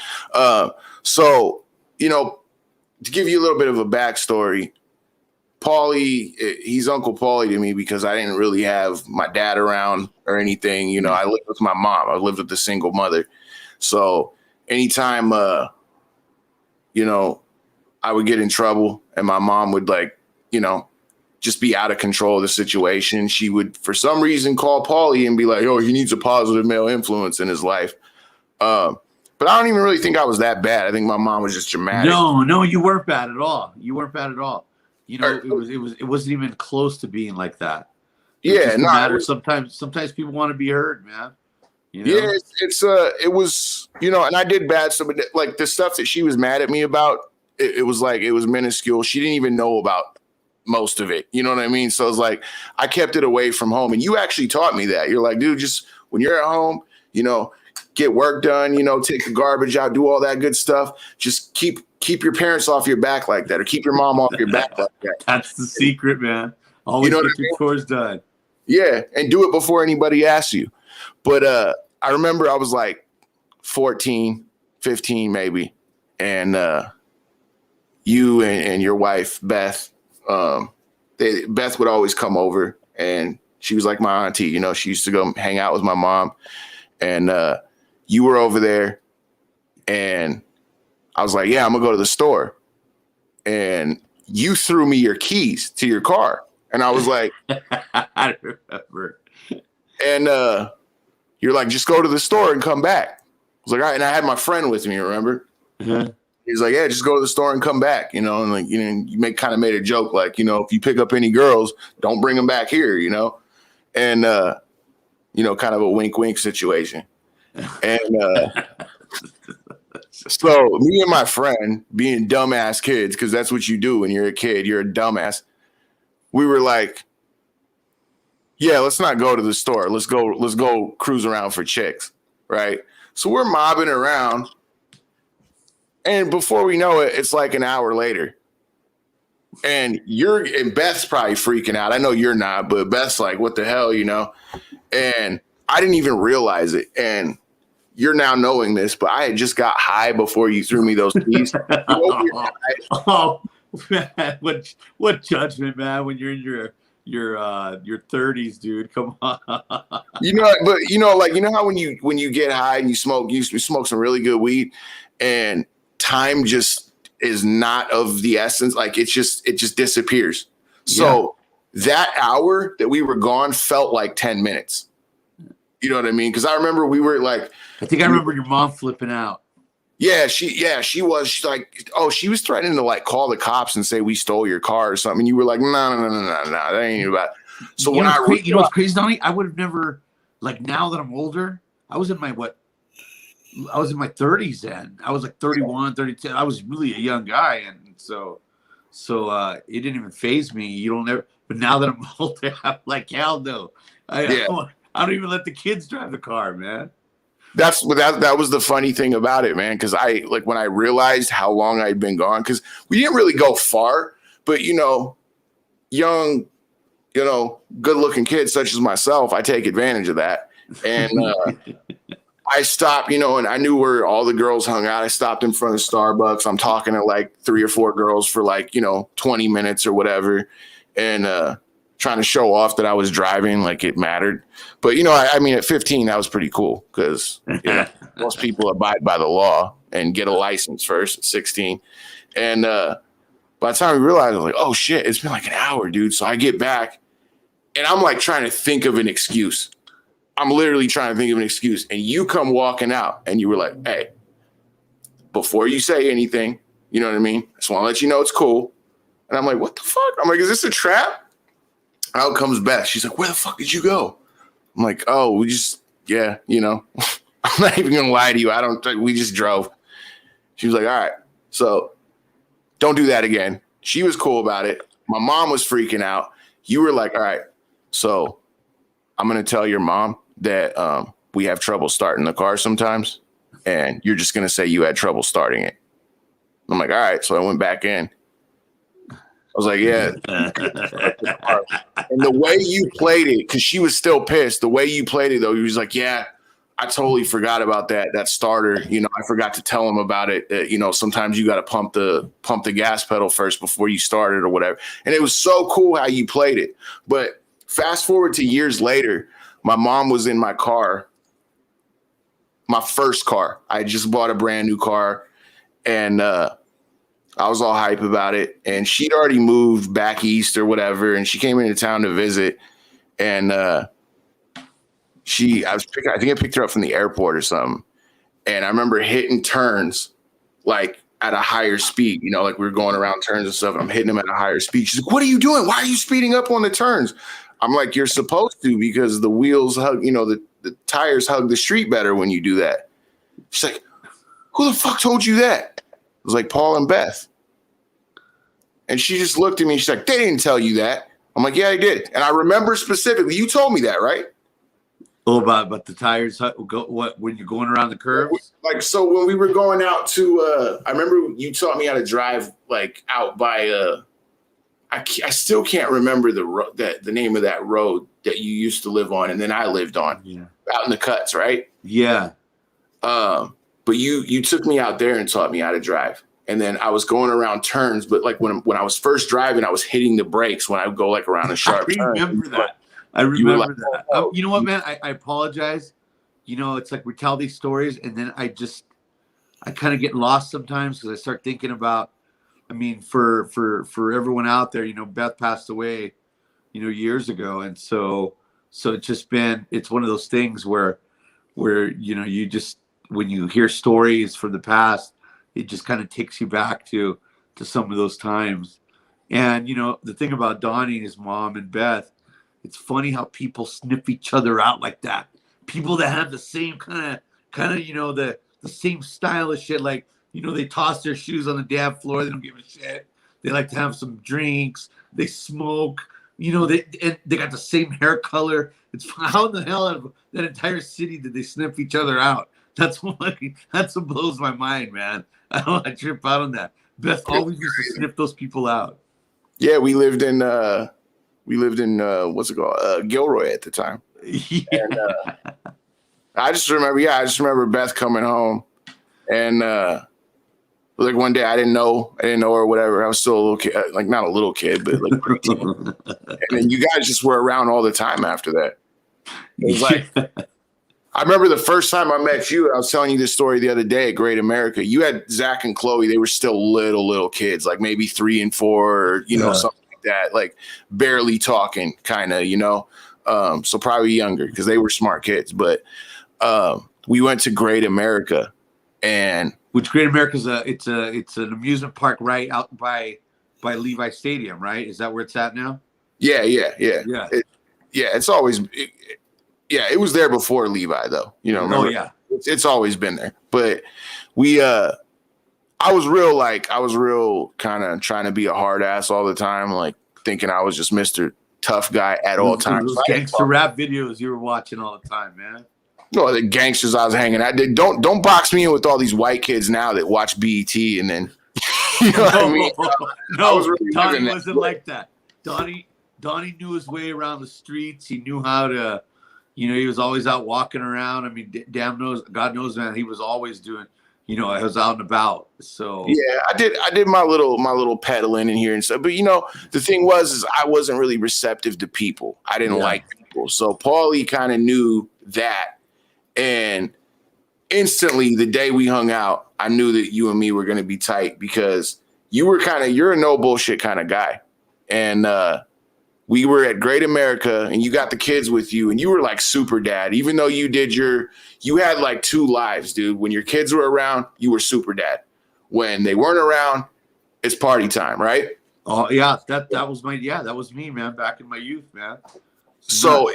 So, to give you a little bit of a backstory, Paulie, he's Uncle Paulie to me because I didn't really have my dad around or anything. I lived with my mom. I lived with a single mother. So anytime, I would get in trouble and my mom would just be out of control of the situation, she would, for some reason, call Paulie and be like, oh, he needs a positive male influence in his life. But I don't even really think I was that bad. I think my mom was just dramatic. No, you weren't bad at all. It wasn't even close to being like that. Yeah, no. Matter. Sometimes people want to be heard, man. Yeah, it was, and I did bad stuff, but like the stuff that she was mad at me about, it was minuscule. She didn't even know about most of it. You know what I mean? So it's like I kept it away from home, and you actually taught me that. You're like, dude, just when you're at home, get work done, take the garbage out, do all that good stuff. Just keep your parents off your back like that, or keep your mom off your back like that. That's the secret, man. Always get your chores done. Yeah, and do it before anybody asks you. But I remember I was like 14, 15 maybe, and you and your wife, Beth, Beth would always come over, and she was like my auntie. She used to go hang out with my mom, and you were over there, and I was like, yeah, I'm going to go to the store. And you threw me your keys to your car. And I was like, I remember. And you're like, just go to the store and come back. I was like, all right. And I had my friend with me, remember? Mm-hmm. He's like, yeah, just go to the store and come back, and like, you kind of made a joke, like, if you pick up any girls, don't bring them back here, and, kind of a wink, wink situation. And so me and my friend, being dumbass kids, because that's what you do when you're a kid, you're a dumbass. We were like, yeah, let's not go to the store. Let's go cruise around for chicks, right? So we're mobbing around, and before we know it, it's like an hour later. And Beth's probably freaking out. I know you're not, but Beth's like, what the hell, And I didn't even realize it. And you're now knowing this, but I had just got high before you threw me those keys. Oh, man, what judgment, man? When you're in your 30s, dude. Come on. But how when you get high and you smoke some really good weed, and time just is not of the essence. Like it just disappears. So that hour that we were gone felt like 10 minutes. You know what I mean? Because I remember we were like, I think I remember your mom flipping out. Yeah, she was. She's like, oh, she was threatening to like call the cops and say we stole your car or something. And you were like, no, that ain't about it. So when what's crazy, Donny? I would have never, like, now that I'm older, I was in my 30s then. I was like 31, 32. I was really a young guy, and so it didn't even faze me. You don't ever. But now that I'm older, I'm like, hell no. I don't even let the kids drive the car, man. That was the funny thing about it, man. Because when I realized how long I'd been gone, because we didn't really go far, but young, good-looking kids such as myself, I take advantage of that, and I stopped, and I knew where all the girls hung out. I stopped in front of Starbucks. I'm talking to like 3 or 4 girls for 20 minutes or whatever, and trying to show off that I was driving like it mattered. But, at 15, that was pretty cool because most people abide by the law and get a license first at 16. And by the time we realized, I was like, oh, shit, it's been like an hour, dude. So I get back, and I'm like trying to think of an excuse. I'm literally trying to think of an excuse. And you come walking out, and you were like, hey, before you say anything, you know what I mean? I just want to let you know it's cool. And I'm like, what the fuck? I'm like, is this a trap? Out comes Beth. She's like, where the fuck did you go? I'm like, oh, we just, I I'm not even gonna lie to you. I don't think we just drove. She was like, all right, so don't do that again. She was cool about it. My mom was freaking out. You were like, all right, so I'm gonna tell your mom that we have trouble starting the car sometimes, and you're just gonna say you had trouble starting it. I'm like, all right. So I went back in. I was like, yeah. And the way you played it, because she was still pissed, the way you played it, though, he was like, yeah, I totally forgot about that starter. You know, I forgot to tell him about it. You know, sometimes you got to pump the gas pedal first before you start it or whatever. And it was so cool how you played it. But fast forward to years later, my mom was in my car, my first car. I just bought a brand new car. And I was all hype about it. And she'd already moved back east or whatever. And she came into town to visit. And I think I picked her up from the airport or something. And I remember hitting turns like at a higher speed, you know, like we were going around turns and stuff. And I'm hitting them at a higher speed. She's like, what are you doing? Why are you speeding up on the turns? I'm like, you're supposed to, because the wheels hug, you know, the tires hug the street better when you do that. She's like, who the fuck told you that? It was like Paul and Beth. And she just looked at me. She's like, they didn't tell you that. I'm like, yeah, they did. And I remember specifically, you told me that, right? Oh, about the tires, when you're going around the curves? Like, so when we were going out to, I remember you taught me how to drive, like, out by, I still can't remember the name of that road that you used to live on and then I lived on. Yeah. Out in the cuts, right? Yeah. But you took me out there and taught me how to drive. And then I was going around turns, but like when I was first driving, I was hitting the brakes when I would go like around a sharp turn. I remember that. Oh, you know what, man? I apologize. You know, it's like we tell these stories and then I kind of get lost sometimes because I start thinking about, I mean, for everyone out there, you know, Beth passed away, you know, years ago. And so it's one of those things where, you know, you just, when you hear stories from the past, it just kind of takes you back to some of those times. And, you know, the thing about Donny and his mom and Beth, it's funny how people sniff each other out like that. People that have the same kind of, you know, the same style of shit. Like, you know, they toss their shoes on the damn floor. They don't give a shit. They like to have some drinks. They smoke. You know, they got the same hair color. It's how in the hell out of that entire city did they sniff each other out? That's what blows my mind, man. I trip out on that. Beth always used to sniff those people out. Yeah, we lived in what's it called? Gilroy at the time. Yeah. And, I just remember Beth coming home and like one day I didn't know her or whatever. I was still a little kid, like not a little kid, but like preteen. And then you guys just were around all the time after that. It was like I remember the first time I met you, I was telling you this story the other day at Great America. You had Zach and Chloe. They were still little kids, like maybe 3 and 4, or, you know, something like that, like barely talking kind of, you know. So probably younger because they were smart kids. But we went to Great America, and which Great America is it's an amusement park right out by Levi Stadium, right? Is that where it's at now? Yeah. It's always. It was there before Levi, though. You know, remember? Oh, yeah. It's always been there. But I was real kind of trying to be a hard ass all the time, like thinking I was just Mr. Tough Guy at all times. Those gangster rap videos you were watching all the time, man. No, the gangsters I was hanging out. Don't box me in with all these white kids now that watch BET and then, you know what I mean? No, really Donny wasn't like that. Donny knew his way around the streets. He knew how to. You know, he was always out walking around. I mean, God knows, man, he was always doing, you know, I was out and about. So yeah, I did my little peddling in here and stuff. But you know, the thing was I wasn't really receptive to people. I didn't like people. So Paulie kind of knew that. And instantly the day we hung out, I knew that you and me were gonna be tight because you're a no bullshit kind of guy. And we were at Great America and you got the kids with you and you were like super dad, even though you had like 2 lives, dude. When your kids were around, you were super dad. When they weren't around, it's party time, right? Oh yeah. That was me, man, back in my youth, man. So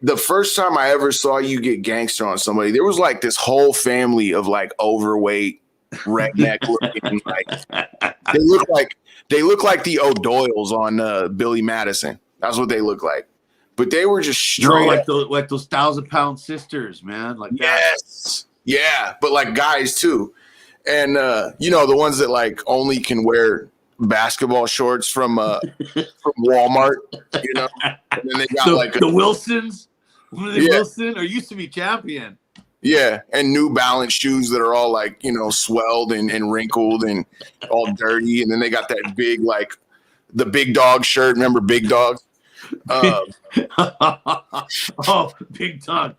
the first time I ever saw you get gangster on somebody, there was like this whole family of like overweight, redneck looking, like they look like the O'Doyles on Billy Madison. That's what they look like. But they were just straight like those 1,000-pound sisters, man. Like yes, yeah, but like guys too, and you know, the ones that like only can wear basketball shorts from Walmart, you know, and then they got like the Wilsons. Yeah. Wilson or used to be Champion. Yeah, and New Balance shoes that are all like, you know, swelled and wrinkled and all dirty, and then they got that big like the Big Dog shirt. Remember Big Dog? Oh, Big Dog.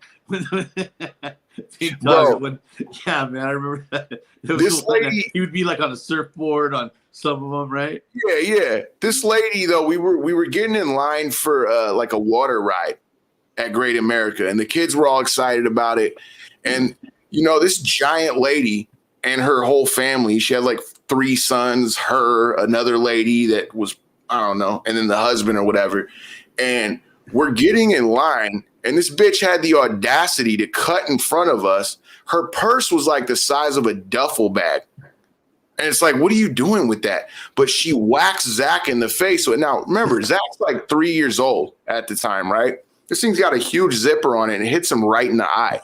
Big Dog. Yeah, man, I remember that. This lady, he would be like on a surfboard on some of them, right? Yeah. This lady though, we were getting in line for like a water ride at Great America, and the kids were all excited about it. And you know, this giant lady and her whole family, she had like 3 sons, her, another lady that was, I don't know, and then the husband or whatever. And we're getting in line, and this bitch had the audacity to cut in front of us. Her purse was like the size of a duffel bag. And it's like, what are you doing with that? But she whacks Zach in the face. So now remember, Zach's like 3 years old at the time, right? This thing's got a huge zipper on it and it hits him right in the eye.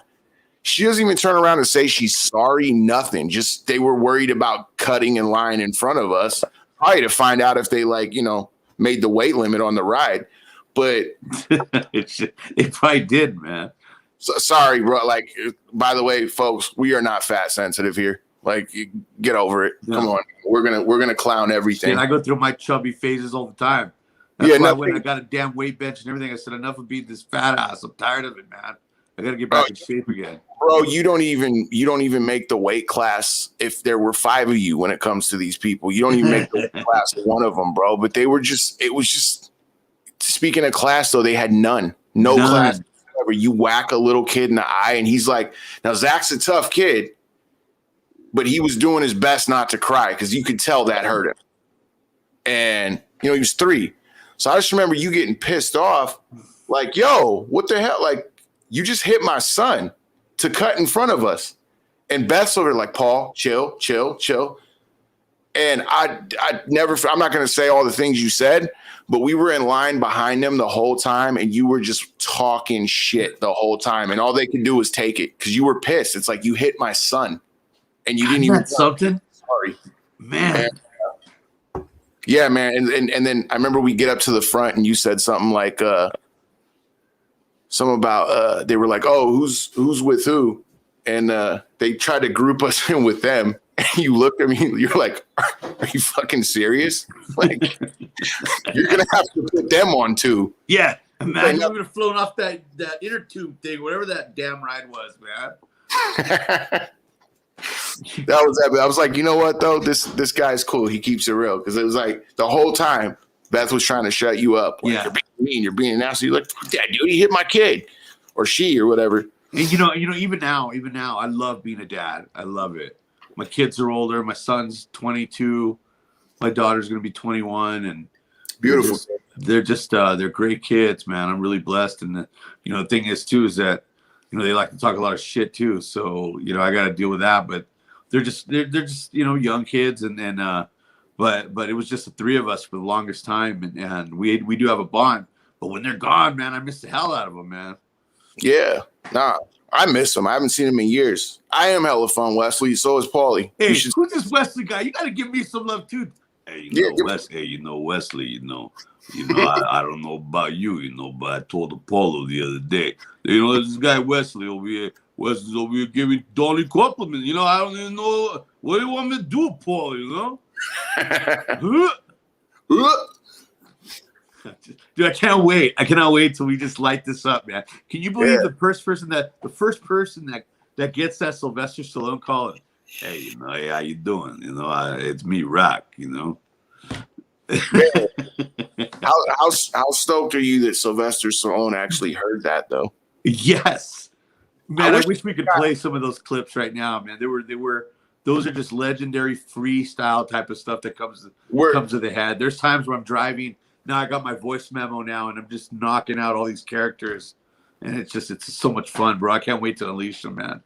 She doesn't even turn around and say she's sorry, nothing. Just they were worried about cutting in line in front of us, probably to find out if they like, you know, made the weight limit on the ride. But it probably did, man. So, sorry, bro. Like, by the way, folks, we are not fat sensitive here. Like, get over it. No. Come on, we're gonna clown everything. And I go through my chubby phases all the time. That's why when I got a damn weight bench and everything, I said enough of being this fat ass. I'm tired of it, man. I gotta get back in shape again. Bro, you don't even make the weight class if there were 5 of you when it comes to these people. You don't even make the weight class one of them, bro. But it was just speaking of class though, they had none class whatsoever. You whack a little kid in the eye and he's like, now Zach's a tough kid, but he was doing his best not to cry because you could tell that hurt him. And you know, he was 3. So I just remember you getting pissed off, like, yo, what the hell? Like, you just hit my son to cut in front of us. And Beth's over like, Paul, chill. And I'm not going to say all the things you said, but we were in line behind them the whole time and you were just talking shit the whole time. And all they could do was take it because you were pissed. It's like, you hit my son and you didn't even something. Sorry, man. Yeah, man. And then I remember we get up to the front and you said something like, something about they were like, oh, who's with who? And they tried to group us in with them. And you looked at me, you're like, are you fucking serious? Like, you're gonna have to put them on too. Yeah. Imagine we would have flown off that inner tube thing, whatever that damn ride was, man. That was epic. I was like, you know what though? This guy's cool. He keeps it real. Because it was like the whole time Beth was trying to shut you up. Like, yeah. You're being mean, you're being nasty. You're like, fuck that dude, he hit my kid. Or she or whatever. And you know, even now, I love being a dad. I love it. My kids are older. My son's 22. My daughter's gonna be 21. And beautiful. They're great kids, man. I'm really blessed. And the thing is too is that they like to talk a lot of shit too. So I got to deal with that. But they're just young kids, and but it was just the 3 of us for the longest time, and we do have a bond. But when they're gone, man, I miss the hell out of them, man. Yeah, nah, I miss them. I haven't seen him in years. I am hella fun, Wesley. So is Paulie. Hey, who's this Wesley guy? You got to give me some love too. Hey, Wesley. I don't know about you, but I told Apollo the other day. This guy Wesley over here. Wesley's over here giving Donny compliments. I don't even know what do you want me to do, Paul. Dude, I cannot wait. Till we just light this up, man. Can you believe the first person that gets that Sylvester Stallone call? Hey, hey, how you doing? It's me, Rock. How stoked are you that Sylvester Stallone actually heard that though? Yes, man. I wish we could play some of those clips right now, man. Those are just legendary freestyle type of stuff that comes to the head. There's times where I'm driving. Now I got my voice memo now, and I'm just knocking out all these characters and it's so much fun, bro. I can't wait to unleash them, man.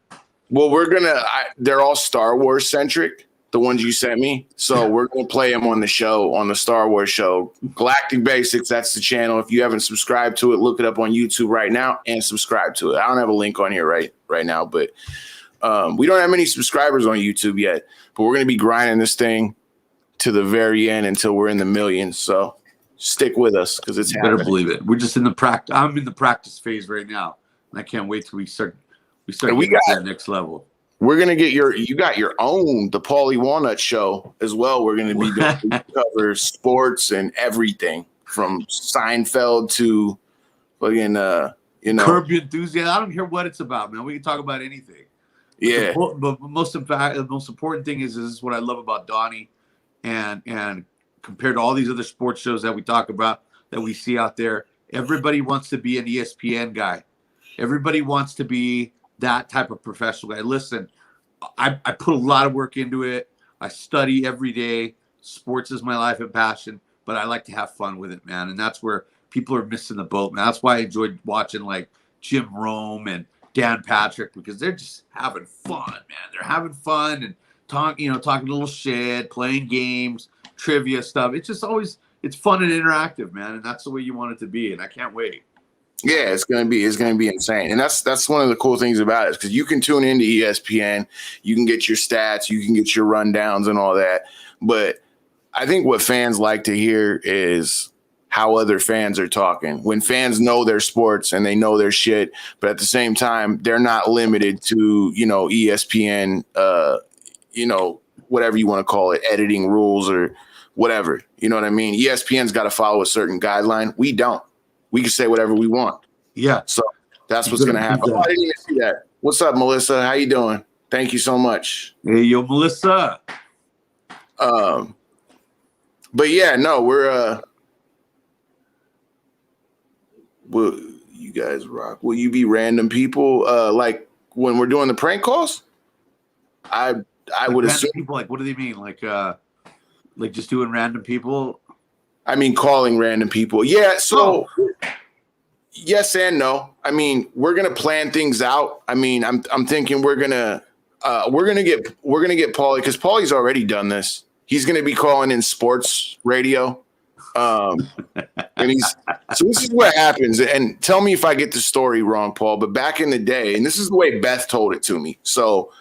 Well, they're all Star Wars centric, the ones you sent me. So we're going to play them on the show, on the Star Wars show. Galactic Basics, that's the channel. If you haven't subscribed to it, look it up on YouTube right now and subscribe to it. I don't have a link on here right now, but we don't have many subscribers on YouTube yet. But we're going to be grinding this thing to the very end until we're in the millions. So stick with us because it's happening. Better believe it. We're just in the practice. I'm in the practice phase right now, and I can't wait till we start getting to that next level. We're gonna get you got your own the Paulie Walnuts show as well. We're gonna be doing cover sports and everything from Seinfeld to fucking Curb Your Enthusiasm. I don't care what it's about, man. We can talk about anything. Yeah. But the most important thing is this is what I love about Donny, and compared to all these other sports shows that we talk about that we see out there, everybody wants to be an ESPN guy. Everybody wants to be that type of professional guy. Listen, I put a lot of work into it. I study every day. Sports is my life and passion, but I like to have fun with it, man. And that's where people are missing the boat, man. That's why I enjoyed watching like Jim Rome and Dan Patrick, because they're just having fun, man. They're having fun and talking a little shit, playing games, trivia stuff. It's just always, it's fun and interactive, man. And that's the way you want it to be. And I can't wait. Yeah, it's gonna be insane, and that's one of the cool things about it, because you can tune into ESPN, you can get your stats, you can get your rundowns and all that. But I think what fans like to hear is how other fans are talking. When fans know their sports and they know their shit, but at the same time, they're not limited to ESPN, whatever you want to call it, editing rules or whatever. You know what I mean? ESPN's got to follow a certain guideline. We don't. We can say whatever we want. Yeah. So that's what's going to happen. Oh, I didn't even see that. What's up, Melissa? How you doing? Thank you so much. Hey, yo, Melissa. But yeah, no, you guys rock. Will you be random people? Like when we're doing the prank calls? I would assume people, like, what do they mean? Like just doing random people? I mean, calling random people. Yeah. So yes and no. I mean, we're going to plan things out. I mean, I'm thinking we're going to get Paulie, because Paulie's already done this. He's going to be calling in sports radio. So this is what happens. And tell me if I get the story wrong, Paul, but back in the day, and this is the way Beth told it to me. So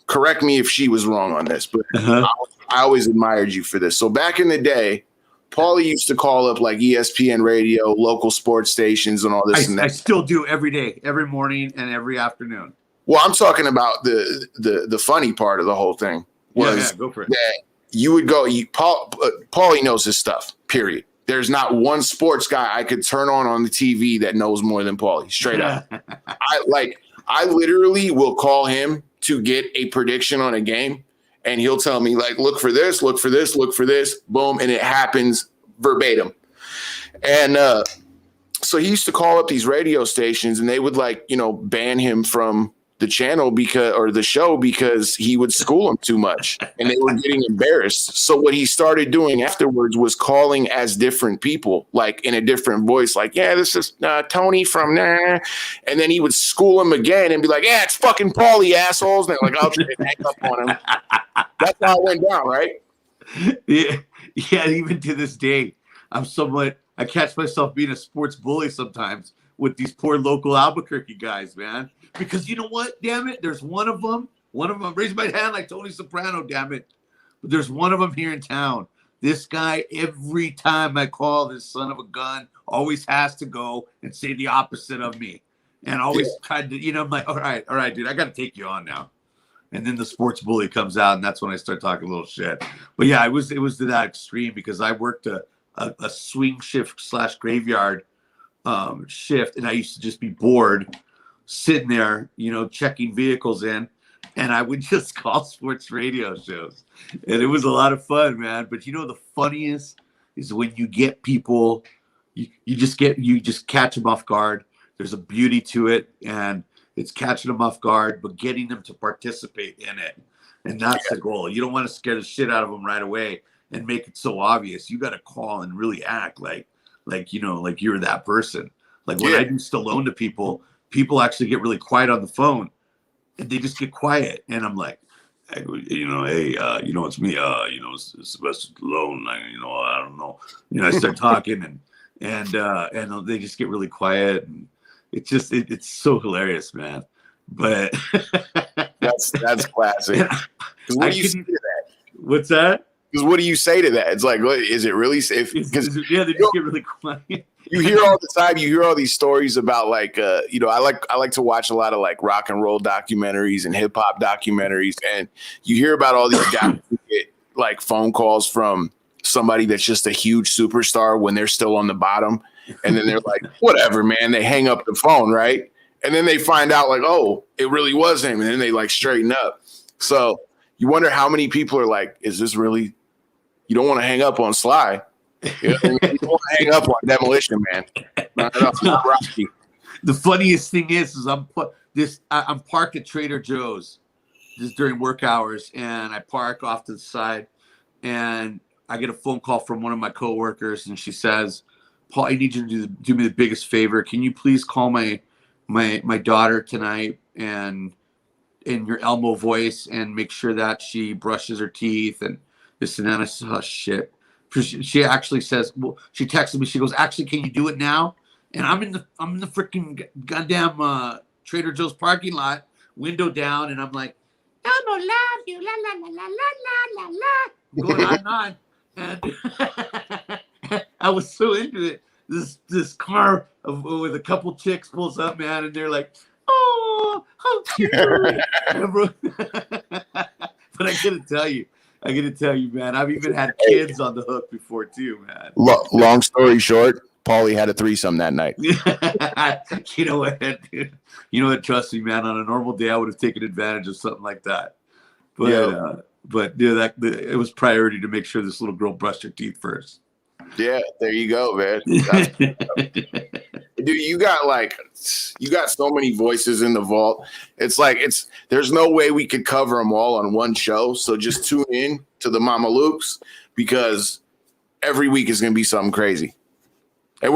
correct me if she was wrong on this, but I always admired you for this. So back in the day, Paulie used to call up like ESPN radio, local sports stations, and all this and that. I still do every day, every morning and every afternoon. Well, I'm talking about the funny part of the whole thing was go for it. that you would go. Paulie knows his stuff. Period. There's not one sports guy I could turn on the TV that knows more than Paulie. Straight up. I literally will call him to get a prediction on a game. And he'll tell me, like, look for this, look for this, look for this, boom, and it happens verbatim. And so he used to call up these radio stations, and they would, ban him from the channel the show because he would school them too much, and they were getting embarrassed. So what he started doing afterwards was calling as different people, like in a different voice, like, yeah, this is Tony from there. And then he would school them again and be like, yeah, it's fucking Paulie, assholes. And they're like, I'll just hang up on him. That's how it went down, right? Yeah, even to this day, I catch myself being a sports bully sometimes with these poor local Albuquerque guys, man. Because you know what? Damn it. There's one of them, raise my hand like Tony Soprano, damn it. But there's one of them here in town. This guy, every time I call this son of a gun, always has to go and say the opposite of me. And always tried to, I'm like, all right, dude, I got to take you on now. And then the sports bully comes out, and that's when I start talking a little shit. But yeah, it was to that extreme because I worked a swing shift / graveyard shift, and I used to just be bored sitting there, checking vehicles in, and I would just call sports radio shows, and it was a lot of fun, man. But the funniest is when you get people, you just catch them off guard. There's a beauty to it, and it's catching them off guard, but getting them to participate in it, and that's the goal. You don't want to scare the shit out of them right away and make it so obvious. You got to call and really act like you're that person. Like when I do Stallone to people, people actually get really quiet on the phone, and they just get quiet. And I'm like, hey, it's me. It's Sylvester Stallone. I don't know. I start talking, and they just get really quiet, and it's so hilarious, man. But that's classic. What do you say to that? What's that? Because what do you say to that? It's like, what, is it really safe? Because they just get really quiet. You hear all the time. You hear all these stories about like, I like to watch a lot of like rock and roll documentaries and hip hop documentaries, and you hear about all these guys who get like phone calls from somebody that's just a huge superstar when they're still on the bottom, and then they're like, whatever, man. They hang up the phone, right? And then they find out like, oh, it really was him, and then they like straighten up. So you wonder how many people are like, is this really? You don't want to hang up on Sly. You don't want to hang up on Demolition Man. Rocky. The funniest thing is I'm parked at Trader Joe's just during work hours, and I park off to the side, and I get a phone call from one of my coworkers, and she says, "Paul, I need you to do me the biggest favor. Can you please call my daughter tonight and in your Elmo voice and make sure that she brushes her teeth and this and that?" I said, "Oh shit." She actually says, well, she texted me. She goes, "Actually, can you do it now?" And I'm in the freaking goddamn Trader Joe's parking lot, window down, and I'm like, "I'm gonna love you, la la la la la la la," going on. And I was so into it. This car with a couple chicks pulls up, man, and they're like, "Oh, how cute!" But I gotta tell you, man, I've even had kids on the hook before too, man. Long story short, Paulie had a threesome that night. You know what, dude? You know what? Trust me, man. On a normal day, I would have taken advantage of something like that. But it was priority to make sure this little girl brushed her teeth first. Yeah, there you go, man. Dude, you got so many voices in the vault. It's like there's no way we could cover them all on one show. So just tune in to the Mama Lukes, because every week is going to be something crazy. And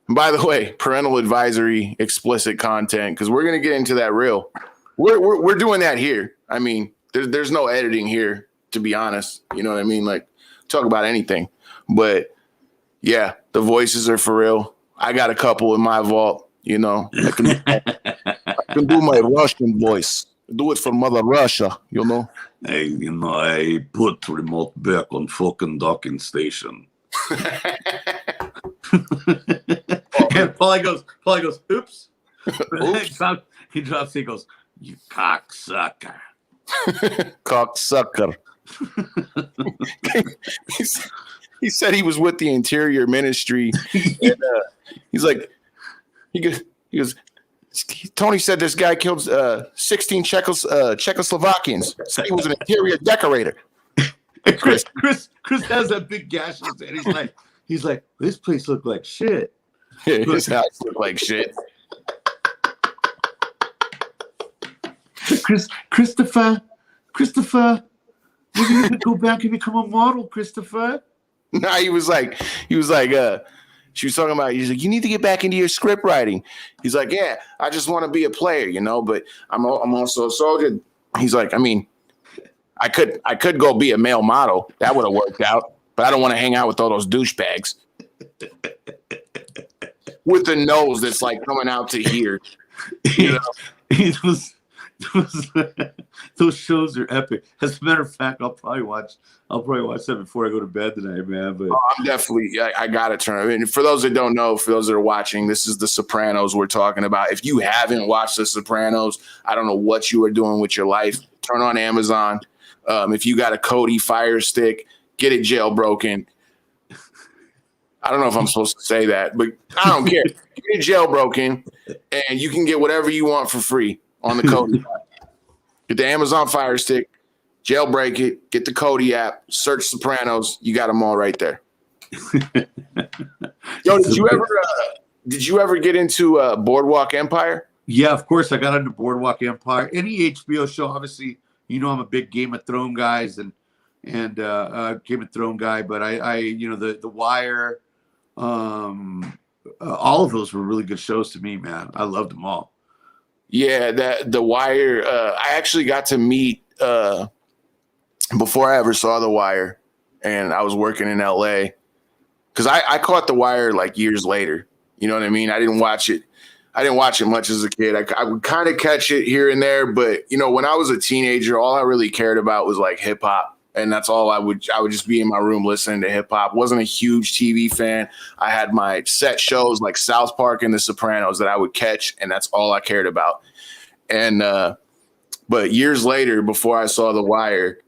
by the way, parental advisory, explicit content, because we're going to get into that real. We're doing that here. I mean, there's no editing here, to be honest. You know what I mean? Like, talk about anything. But yeah, the voices are for real. I got a couple in my vault, I can do my Russian voice. Do it for Mother Russia, Hey, I put remote back on fucking docking station. And Paulie goes, oops. He drops, he goes, "You cocksucker." Cocksucker. He said he was with the Interior Ministry. And, he's like, he goes, Tony said this guy killed 16 Czechoslovakians. Said he was an interior decorator. Chris has that big gash in his head. He's like, this place looked like shit. His house looked like shit. Christopher, maybe you could go back and become a model, Christopher. No, he was like, she was talking about, he's like, you need to get back into your script writing. He's like, yeah, I just want to be a player, but I'm also a soldier. He's like, I mean, I could go be a male model. That would have worked out, but I don't want to hang out with all those douchebags with the nose that's like coming out to here. Those shows are epic. As a matter of fact, I'll probably watch that before I go to bed tonight, man. But I'm definitely, I gotta turn. I mean, for those that don't know, for those that are watching, this is The Sopranos we're talking about. If you haven't watched The Sopranos, I don't know what you are doing with your life. Turn on Amazon. If you got a Kodi Fire Stick, get it jailbroken. I don't know if I'm supposed to say that, but I don't care. Get it jailbroken, and you can get whatever you want for free on the Kodi app. Get the Amazon Fire Stick, jailbreak it, get the Kodi app, search Sopranos. You got them all right there. Yo, did you ever get into Boardwalk Empire? Yeah, of course. I got into Boardwalk Empire. Any HBO show, obviously. I'm a big Game of Thrones guys and Game of Thrones guy. But I The Wire, all of those were really good shows to me, man. I loved them all. Yeah, that The Wire. I actually got to meet before I ever saw The Wire, and I was working in LA because I caught The Wire like years later. You know what I mean? I didn't watch it much as a kid. I would kind of catch it here and there, but when I was a teenager, all I really cared about was like hip hop. And that's all I would just be in my room listening to hip hop. Wasn't a huge TV fan. I had my set shows like South Park and The Sopranos that I would catch, and that's all I cared about. And but years later, before I saw The Wire,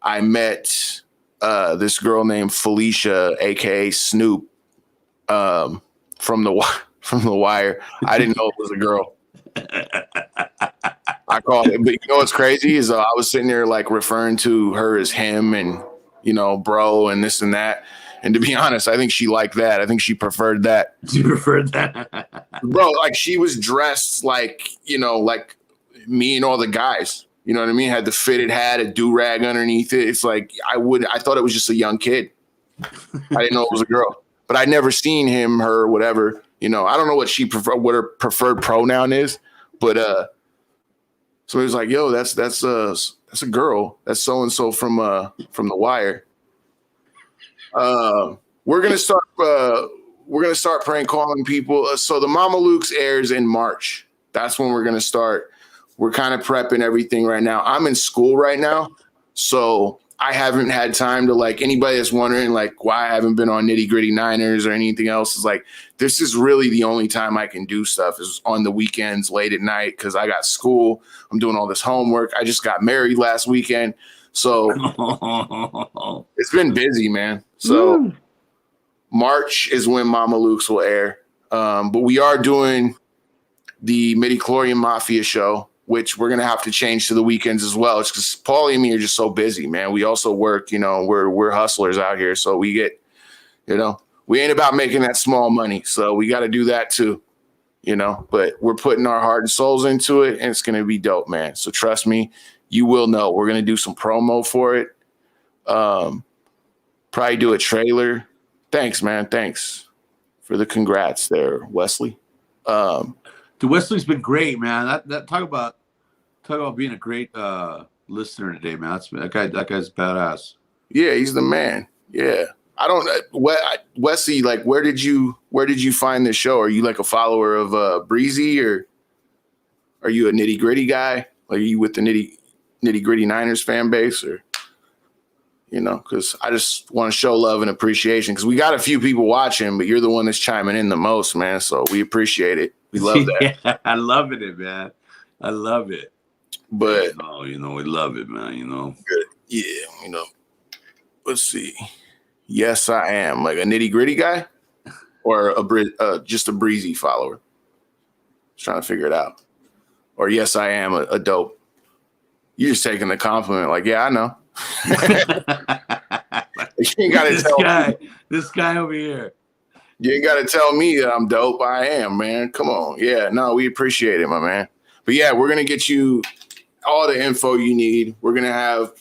I met this girl named Felicia, aka Snoop, from the Wire. I didn't know it was a girl. I called it, but what's crazy is I was sitting there like referring to her as him and bro and this and that. And to be honest, I think she liked that. I think she preferred that. She preferred that, bro. Like she was dressed like like me and all the guys. You know what I mean? Had the fitted hat, a do rag underneath it. It's like I thought it was just a young kid. I didn't know it was a girl, but I'd never seen him, her, whatever. I don't know what her preferred pronoun is, but so he was like, "Yo, that's a girl. That's so and so from The Wire." We're gonna start prank calling people. So the Mama Luke's airs in March. That's when we're gonna start. We're kind of prepping everything right now. I'm in school right now, so I haven't had time to like anybody that's wondering like why I haven't been on Nitty Gritty Niners or anything else is like this is really the only time I can do stuff is on the weekends late at night because I got school. I'm doing all this homework. I just got married last weekend. So it's been busy, man. So March is when Mama Luke's will air. But we are doing the Midichlorian Mafia show, which we're going to have to change to the weekends as well. It's because Paulie and me are just so busy, man. We also work, we're hustlers out here. So we get, we ain't about making that small money. So we got to do that too, but we're putting our heart and souls into it and it's going to be dope, man. So trust me, you will know. We're going to do some promo for it. Probably do a trailer. Thanks, man. Thanks for the congrats there, Wesley. Dude, Wesley's been great, man. That talk about being a great listener today, man. That guy's badass. Yeah, he's the man. Yeah, I don't. Wesley, like, where did you find this show? Are you like a follower of Breezy, or are you a Nitty Gritty guy? Like, are you with the Nitty Gritty Niners fan base, or because I just want to show love and appreciation because we got a few people watching, but you're the one that's chiming in the most, man. So we appreciate it. We love that. Yeah, I love it, man. I love it. But we love it, man. Good. Yeah, let's see. Yes, I am like a Nitty Gritty guy, or just a Breezy follower. Just trying to figure it out. Or yes, I am a dope. You're just taking the compliment, like, yeah, I know. You ain't gotta tell this guy over here. You ain't gotta tell me that I'm dope. I am, man. Come on. Yeah, no, we appreciate it, my man. But yeah, we're gonna get you all the info you need. We're gonna have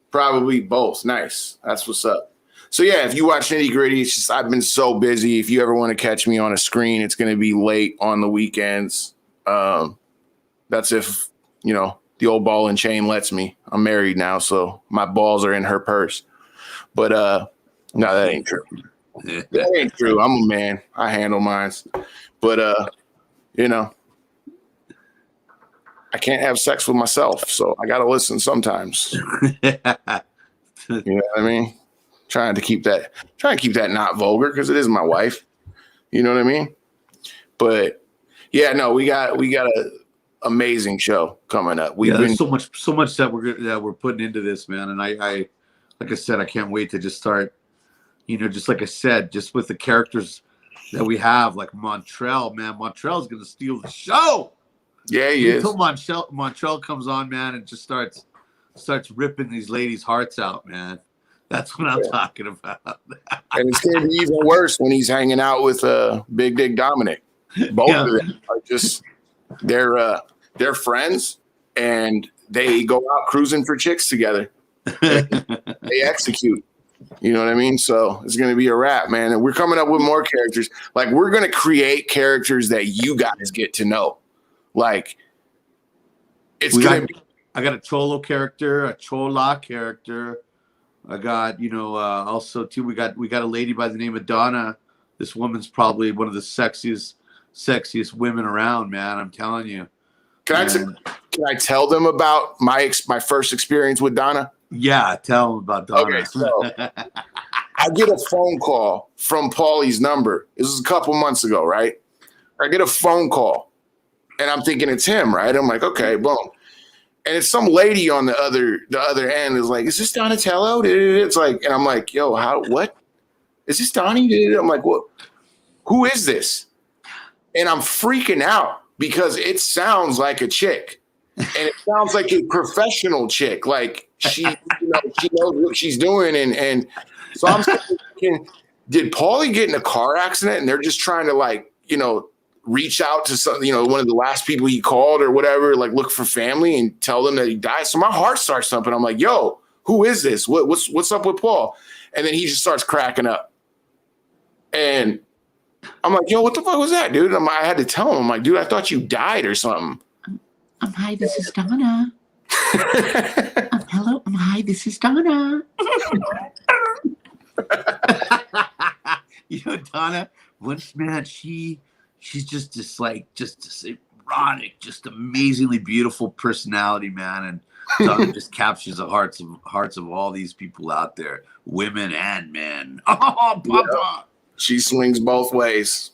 probably both. Nice. That's what's up. So yeah, if you watch Nitty Gritty, it's just I've been so busy. If you ever want to catch me on a screen, it's gonna be late on the weekends. That's if the old ball and chain lets me. I'm married now, so my balls are in her purse. But no, that ain't true. That ain't true. I'm a man. I handle mines. But I can't have sex with myself, so I gotta listen sometimes. You know what I mean? Trying to keep that not vulgar because it is my wife. You know what I mean? But yeah, no, we got a amazing show coming up. There's so much that we're putting into this, man. And I like I said, I can't wait to just start. Just like I said, just with the characters that we have, like Montreal, man. Montreal's gonna steal the show. Yeah, he is. Until Montreal comes on, man, and just starts ripping these ladies' hearts out, man. That's what I'm talking about. And it's gonna be even worse when he's hanging out with Big Dick Dominic. Both of them are just they're friends and they go out cruising for chicks together. They execute. You know what I mean? So it's going to be a wrap, man. And we're coming up with more characters. Like, we're going to create characters that you guys get to know. Like, it's going to be. I got a Cholo character, a Chola character. I got, also too, we got a lady by the name of Donna. This woman's probably one of the sexiest women around, man. I'm telling you. Can I tell them about my first experience with Donna? Yeah, tell them about Donna. Okay, so I get a phone call from Paulie's number. This was a couple months ago, right? I get a phone call, and I'm thinking it's him, right? I'm like, okay, boom. And it's some lady on the other end is like, is this Donatello? It's like, and I'm like, yo, what? Is this Donnie? I'm like, what? Who is this? And I'm freaking out because it sounds like a chick. And it sounds like a professional chick. Like she knows what she's doing. And so I'm thinking, did Paulie get in a car accident and they're just trying to reach out to some, one of the last people he called or whatever, like look for family and tell them that he died. So my heart starts thumping. I'm like, yo, who is this? What's up with Paul? And then he just starts cracking up. And I'm like, yo, what the fuck was that, dude? I had to tell him, I'm like, dude, I thought you died or something. Hi, this is Donna. Hello. Hi, this is Donna. Donna, once, man, she's just this erotic, just amazingly beautiful personality, man. And Donna just captures the hearts of all these people out there, women and men. Oh, Papa. Yep. She swings both ways.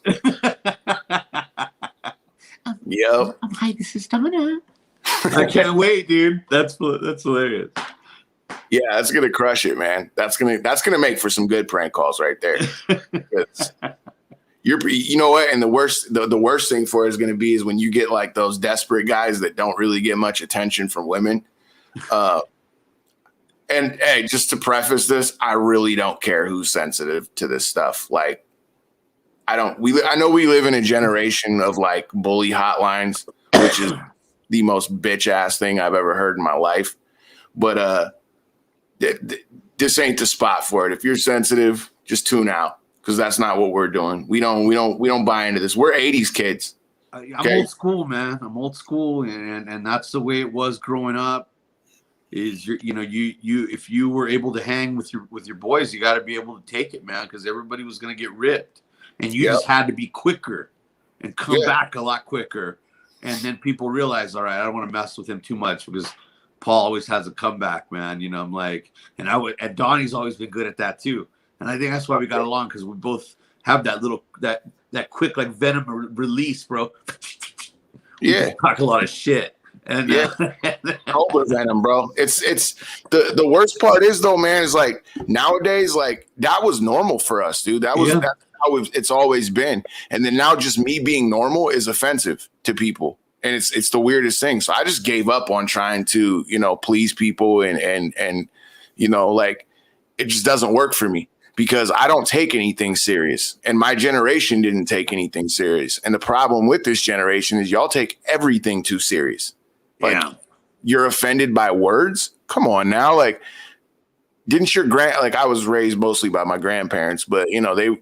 Yep. Hi, this is Donna. I can't wait, dude. That's hilarious. Yeah, that's gonna crush it, man. That's gonna make for some good prank calls right there. You know what? And the worst thing for it is gonna be is when you get like those desperate guys that don't really get much attention from women. And hey, just to preface this, I really don't care who's sensitive to this stuff. Like, I know we live in a generation of like bully hotlines, which is the most bitch ass thing I've ever heard in my life. But this ain't the spot for it. If you're sensitive, just tune out because that's not what we're doing. We don't buy into this. We're 80s kids. I'm old school, man. I'm old school, and that's the way it was growing up. Is if you were able to hang with your boys, you got to be able to take it, man, because everybody was going to get ripped, and you just had to be quicker and come back a lot quicker. And then people realize, all right, I don't want to mess with him too much because Paul always has a comeback, man. I'm like, and Donnie's always been good at that too. And I think that's why we got along, because we both have that little that quick like venom release, bro. We talk a lot of shit. And Cobra venom, bro. It's the worst part is though, man, is like nowadays, like that was normal for us, dude. That's how it's always been. And then now just me being normal is offensive to people. And it's the weirdest thing. So I just gave up on trying to, please people and like it just doesn't work for me because I don't take anything serious. And my generation didn't take anything serious. And the problem with this generation is y'all take everything too serious. Like you're offended by words? Come on now. Like, didn't your I was raised mostly by my grandparents, but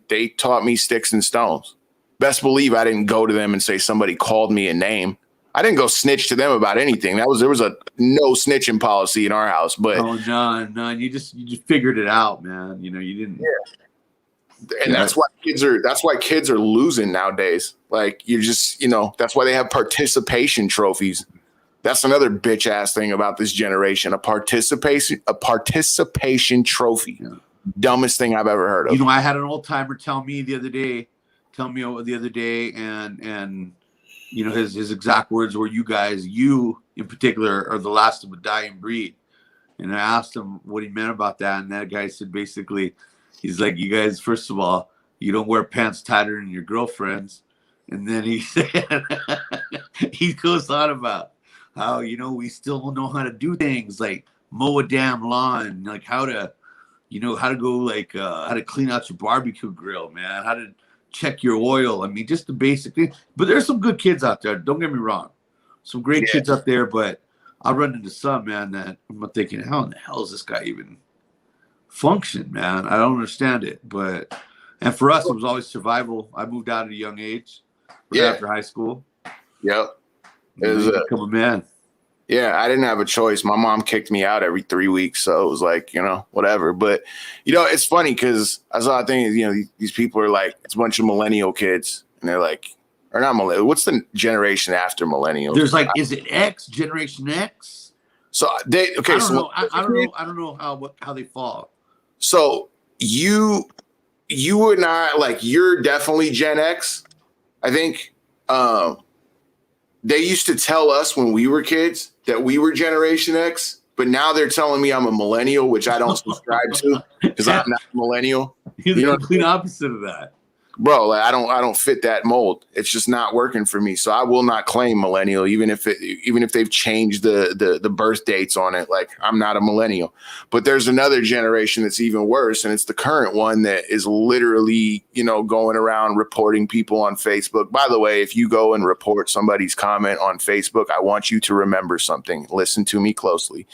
they taught me sticks and stones. Best believe I didn't go to them and say somebody called me a name. I didn't go snitch to them about anything. There was a no snitching policy in our house. But none. You just figured it out, man. You didn't. Yeah. And that's why kids are losing nowadays. Like you just, that's why they have participation trophies. That's another bitch ass thing about this generation. A participation trophy. Yeah. Dumbest thing I've ever heard of. I had an old timer tell me the other day, and his exact words were, you in particular are the last of a dying breed. And I asked him what he meant about that. And that guy said, basically, he's like, you guys, first of all, you don't wear pants tighter than your girlfriends. And then he said, he goes on about how, we still don't know how to do things like mow a damn lawn, like how to clean out your barbecue grill, man, how to check your oil. I mean, just the basic thing. But there's some good kids out there. Don't get me wrong. Some great kids out there, but I run into some, man, that I'm thinking, how in the hell is this guy even function, man. I don't understand it, and for us, it was always survival. I moved out at a young age, right after high school. Yep. It was become a man. Yeah, I didn't have a choice. My mom kicked me out every 3 weeks, so it was like, whatever. But it's funny because I saw a thing. These people are like, it's a bunch of millennial kids, and they're like, or not millennial. What's the generation after millennials? There's like, is it X, Generation X? So they okay. I don't know how they fall. So you were not like, you're definitely Gen X. I think they used to tell us when we were kids that we were Generation X, but now they're telling me I'm a millennial, which I don't subscribe to because I'm not a millennial. You're the complete opposite of that. Bro, like I don't fit that mold. It's just not working for me. So I will not claim millennial, even if they've changed the birth dates on it. Like, I'm not a millennial. But there's another generation that's even worse, and it's the current one that is literally, going around reporting people on Facebook. By the way, if you go and report somebody's comment on Facebook, I want you to remember something. Listen to me closely.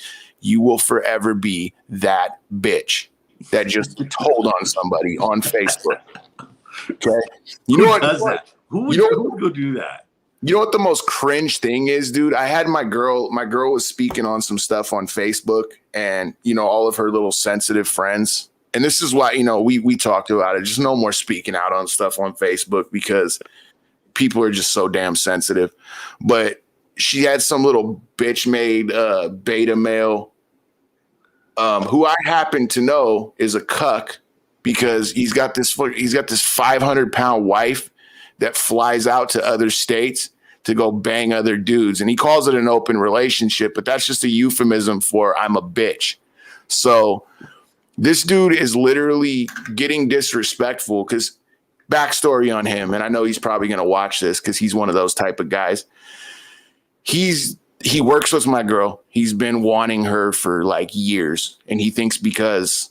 You will forever be that bitch that just told on somebody on Facebook. Okay. Who does that? Who would go do that? You know what the most cringe thing is, dude? I had my girl was speaking on some stuff on Facebook, and all of her little sensitive friends. And this is why, we talked about it. Just no more speaking out on stuff on Facebook because people are just so damn sensitive. But she had some little bitch made beta male who I happen to know is a cuck. Because he's got this 500-pound wife that flies out to other states to go bang other dudes. And he calls it an open relationship, but that's just a euphemism for I'm a bitch. So this dude is literally getting disrespectful because backstory on him, and I know he's probably going to watch this because he's one of those type of guys. He works with my girl. He's been wanting her for like years. And he thinks because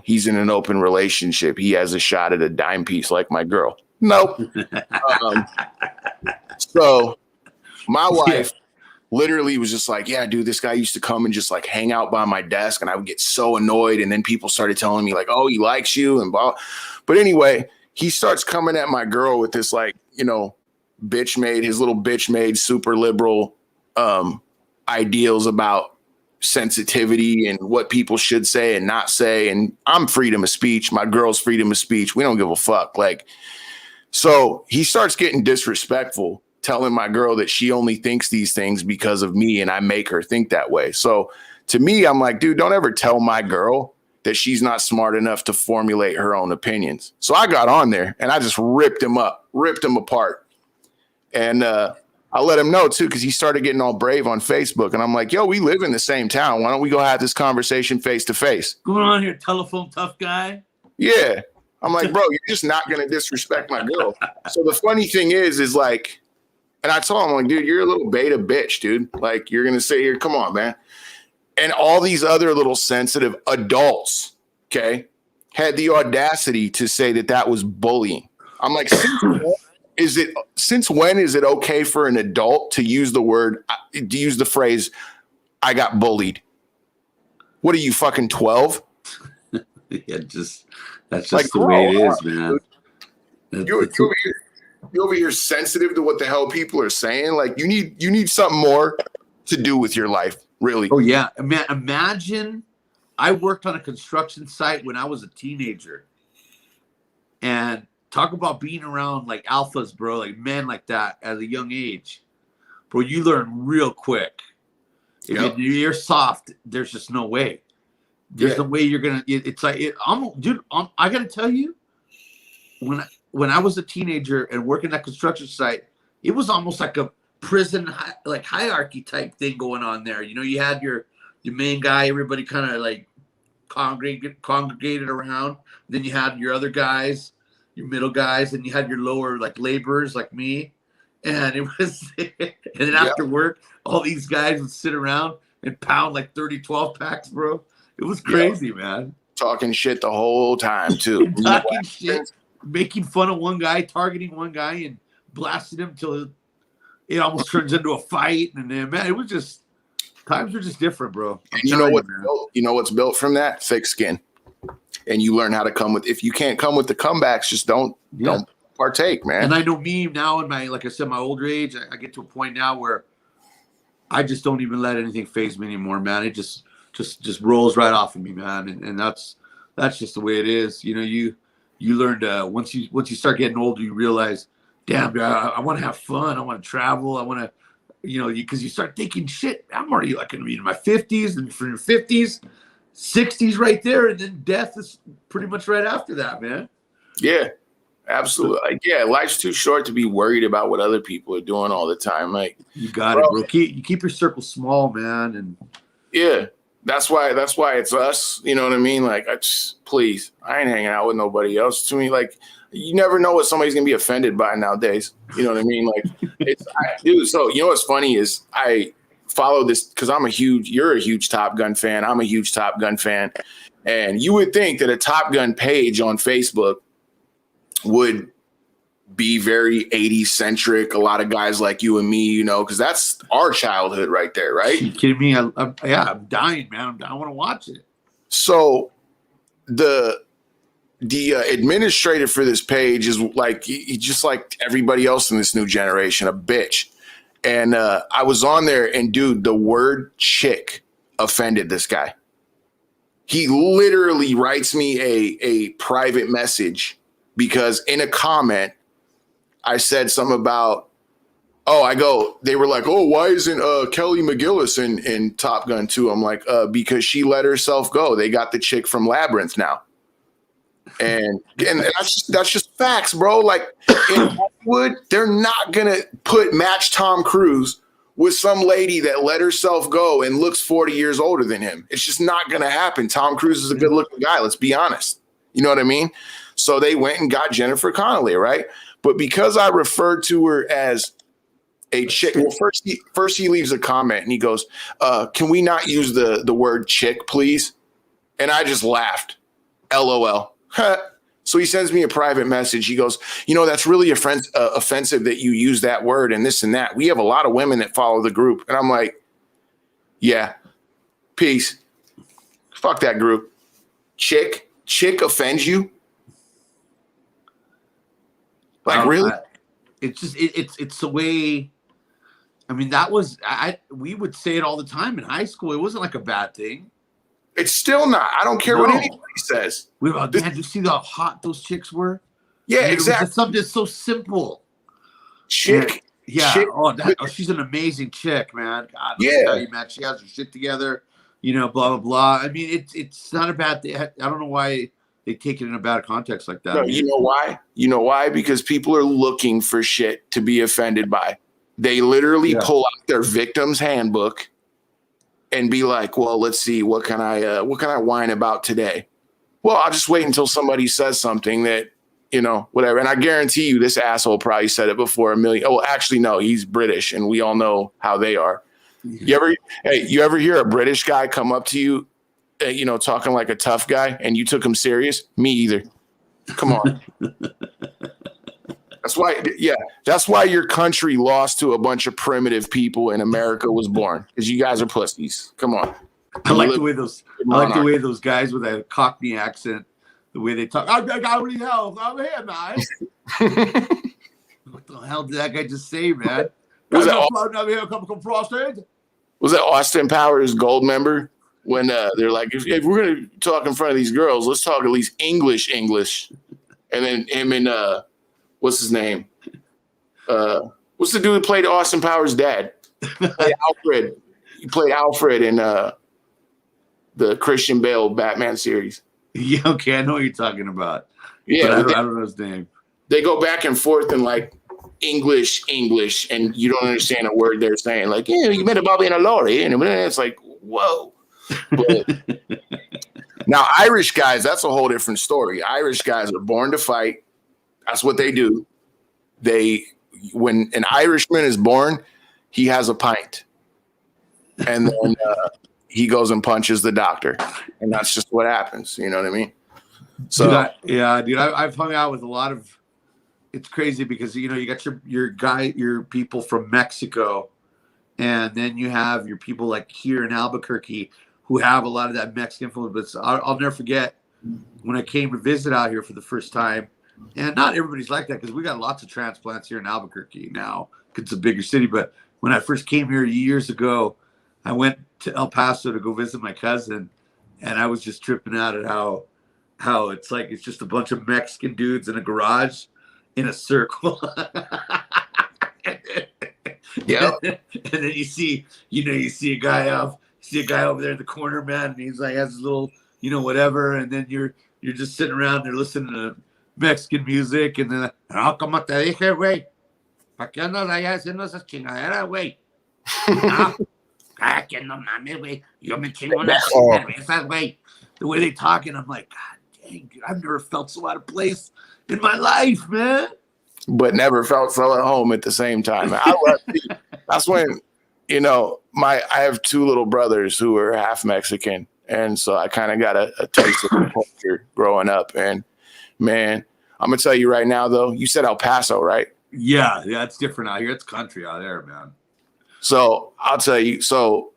he's in an open relationship, he has a shot at a dime piece like my girl. Nope. So my wife literally was just like, yeah, dude, this guy used to come and just like hang out by my desk, and I would get so annoyed. And then people started telling me like, oh, he likes you and blah. But anyway, he starts coming at my girl with this like, his little bitch made super liberal ideals about sensitivity and what people should say and not say. And I'm freedom of speech. My girl's freedom of speech. We don't give a fuck. Like, so he starts getting disrespectful, telling my girl that she only thinks these things because of me and I make her think that way. So to me, I'm like, dude, don't ever tell my girl that she's not smart enough to formulate her own opinions. So I got on there and I just ripped him apart. And I let him know too, because he started getting all brave on Facebook. And I'm like, yo, we live in the same town. Why don't we go have this conversation face to face? Going on here, telephone tough guy. Yeah. I'm like, bro, you're just not going to disrespect my girl. So the funny thing is like, and I told him, I'm like, dude, you're a little beta bitch, dude. Like, you're going to sit here, come on, man. And all these other little sensitive adults, okay, had the audacity to say that was bullying. I'm like, since when is it okay for an adult to use the phrase, I got bullied? What are you, fucking 12? Yeah, that's just like, the way it is, man. You over here sensitive to what the hell people are saying. Like, you need something more to do with your life, really. Oh yeah, man. Imagine I worked on a construction site when I was a teenager, and talk about being around like alphas, bro, like men like that at a young age, bro. You learn real quick. If you're soft, there's just no way. There's no way you're gonna. It's like, I gotta tell you, when I was a teenager and working that construction site, it was almost like a prison like hierarchy type thing going on there. You had your main guy, everybody kind of like congregated around. Then you had your other guys, your middle guys, and you had your lower like laborers like me. And it was, and then after work, all these guys would sit around and pound like 30 12 packs, bro. It was crazy, man. Talking shit the whole time too. Talking shit, making fun of one guy, targeting one guy, and blasting him till it almost turns into a fight. And then, man, it was just Times are just different, bro. And you know what? You know what's built from that? Thick skin. And you learn how to come with. If you can't come with the comebacks, just don't partake, man. And I know me now in my, like I said, my older age, I get to a point now where I just don't even let anything faze me anymore, man. It just rolls right off of me, man. And that's just the way it is. You know, you learn to once you start getting older, you realize, damn, I want to have fun. I want to travel. I want to, you know, because you start thinking, shit, I'm already like going to be in my 50s, and from your 50s, 60s right there, and then death is pretty much right after that, man. Yeah, absolutely. Like, yeah, life's too short to be worried about what other people are doing all the time. Like, you got it, bro. Keep your circle small, man. And yeah, that's why it's us. You know what I mean? Like, please, I ain't hanging out with nobody else. To me, like, you never know what somebody's gonna be offended by nowadays. You know what I mean? Like, dude. So you know what's funny is I follow this because you're a huge Top Gun fan. I'm a huge Top Gun fan, and you would think that a Top Gun page on Facebook would be very 80s centric. A lot of guys like you and me, you know, because that's our childhood right there, right? Are you kidding me? I'm dying, man. I want to watch it. So the administrator for this page is like, he just like everybody else in this new generation, a bitch. And I was on there, and dude, the word chick offended this guy. He literally writes me a private message because in a comment, I said something about, they were like, oh, why isn't Kelly McGillis in Top Gun 2? I'm like, because she let herself go. They got the chick from Labyrinth now. And that's just facts, bro. Like, in Hollywood, they're not gonna match Tom Cruise with some lady that let herself go and looks 40 years older than him. It's just not gonna happen. Tom Cruise is a good looking guy. Let's be honest. You know what I mean? So they went and got Jennifer Connelly, right? But because I referred to her as a chick, well, first he leaves a comment and he goes, "Can we not use the word chick, please?" And I just laughed. LOL. So he sends me a private message. He goes, you know, that's really offensive that you use that word and this and that. We have a lot of women that follow the group. And I'm like, yeah, peace. Fuck that group. Chick offends you? Like, really? It's just, it's the way, I mean, we would say it all the time in high school. It wasn't like a bad thing. It's still not. I don't care what anybody says. Man, did you see how hot those chicks were? Yeah, exactly. It's something so simple. Chick. Yeah. Chick. Oh, she's an amazing chick, man. God, yeah. Man, she has her shit together. You know, blah blah blah. I mean, it's not a bad thing. I don't know why they take it in a bad context like that. No, you know why? You know why? Because people are looking for shit to be offended by. They literally pull out their victim's handbook and be like, well, let's see, what can I whine about today? Well, I'll just wait until somebody says something that, you know, whatever. And I guarantee you this asshole probably said it before a million. Oh, actually, no, he's British and we all know how they are. You ever hear a British guy come up to you, you know, talking like a tough guy and you took him serious? Me either. Come on. That's why your country lost to a bunch of primitive people and America was born, because you guys are pussies. Come on. I like the way those guys with a Cockney accent, the way they talk. I'm here, man. What the hell did that guy just say, man? Was that Austin Powers Gold member? When they're like, if we're going to talk in front of these girls, let's talk at least English. And then him and what's his name? What's the dude who played Austin Powers' dad? Alfred. He played Alfred in the Christian Bale Batman series. Yeah, okay, I know what you're talking about. Yeah, I don't know his name. They go back and forth in like English, and you don't understand a word they're saying. Like, yeah, you met a Bobby in a lorry, and it's like, whoa. But now, Irish guys, that's a whole different story. Irish guys are born to fight. That's what they do. When an Irishman is born, he has a pint. And then he goes and punches the doctor. And that's just what happens. You know what I mean? So dude, I've hung out with a lot of, it's crazy because, you know, you got your people from Mexico And then you have your people like here in Albuquerque who have a lot of that Mexican influence. But I'll never forget when I came to visit out here for the first time. And not everybody's like that because we got lots of transplants here in Albuquerque now because it's a bigger city. But when I first came here years ago, I went to El Paso to go visit my cousin, and I was just tripping out at how it's like it's just a bunch of Mexican dudes in a garage in a circle. Yeah. And then you see a guy over there in the corner, man, and he's like has his little, whatever, and then you're just sitting around there listening to Mexican music, and then como te dije, güey, ¿para qué andas allá haciendo esas chingaderas, güey? Que no mames, güey, yo me chingo unas cervezas, güey. The way they talk, and I'm like, God dang, dude, I've never felt so out of place in my life, man. But never felt so at home at the same time. That's when, I have two little brothers who are half Mexican. And so I kind of got a taste of the culture growing up. And man, I'm going to tell you right now, though, you said El Paso, right? Yeah, it's different out here. It's country out there, man. So I'll tell you. So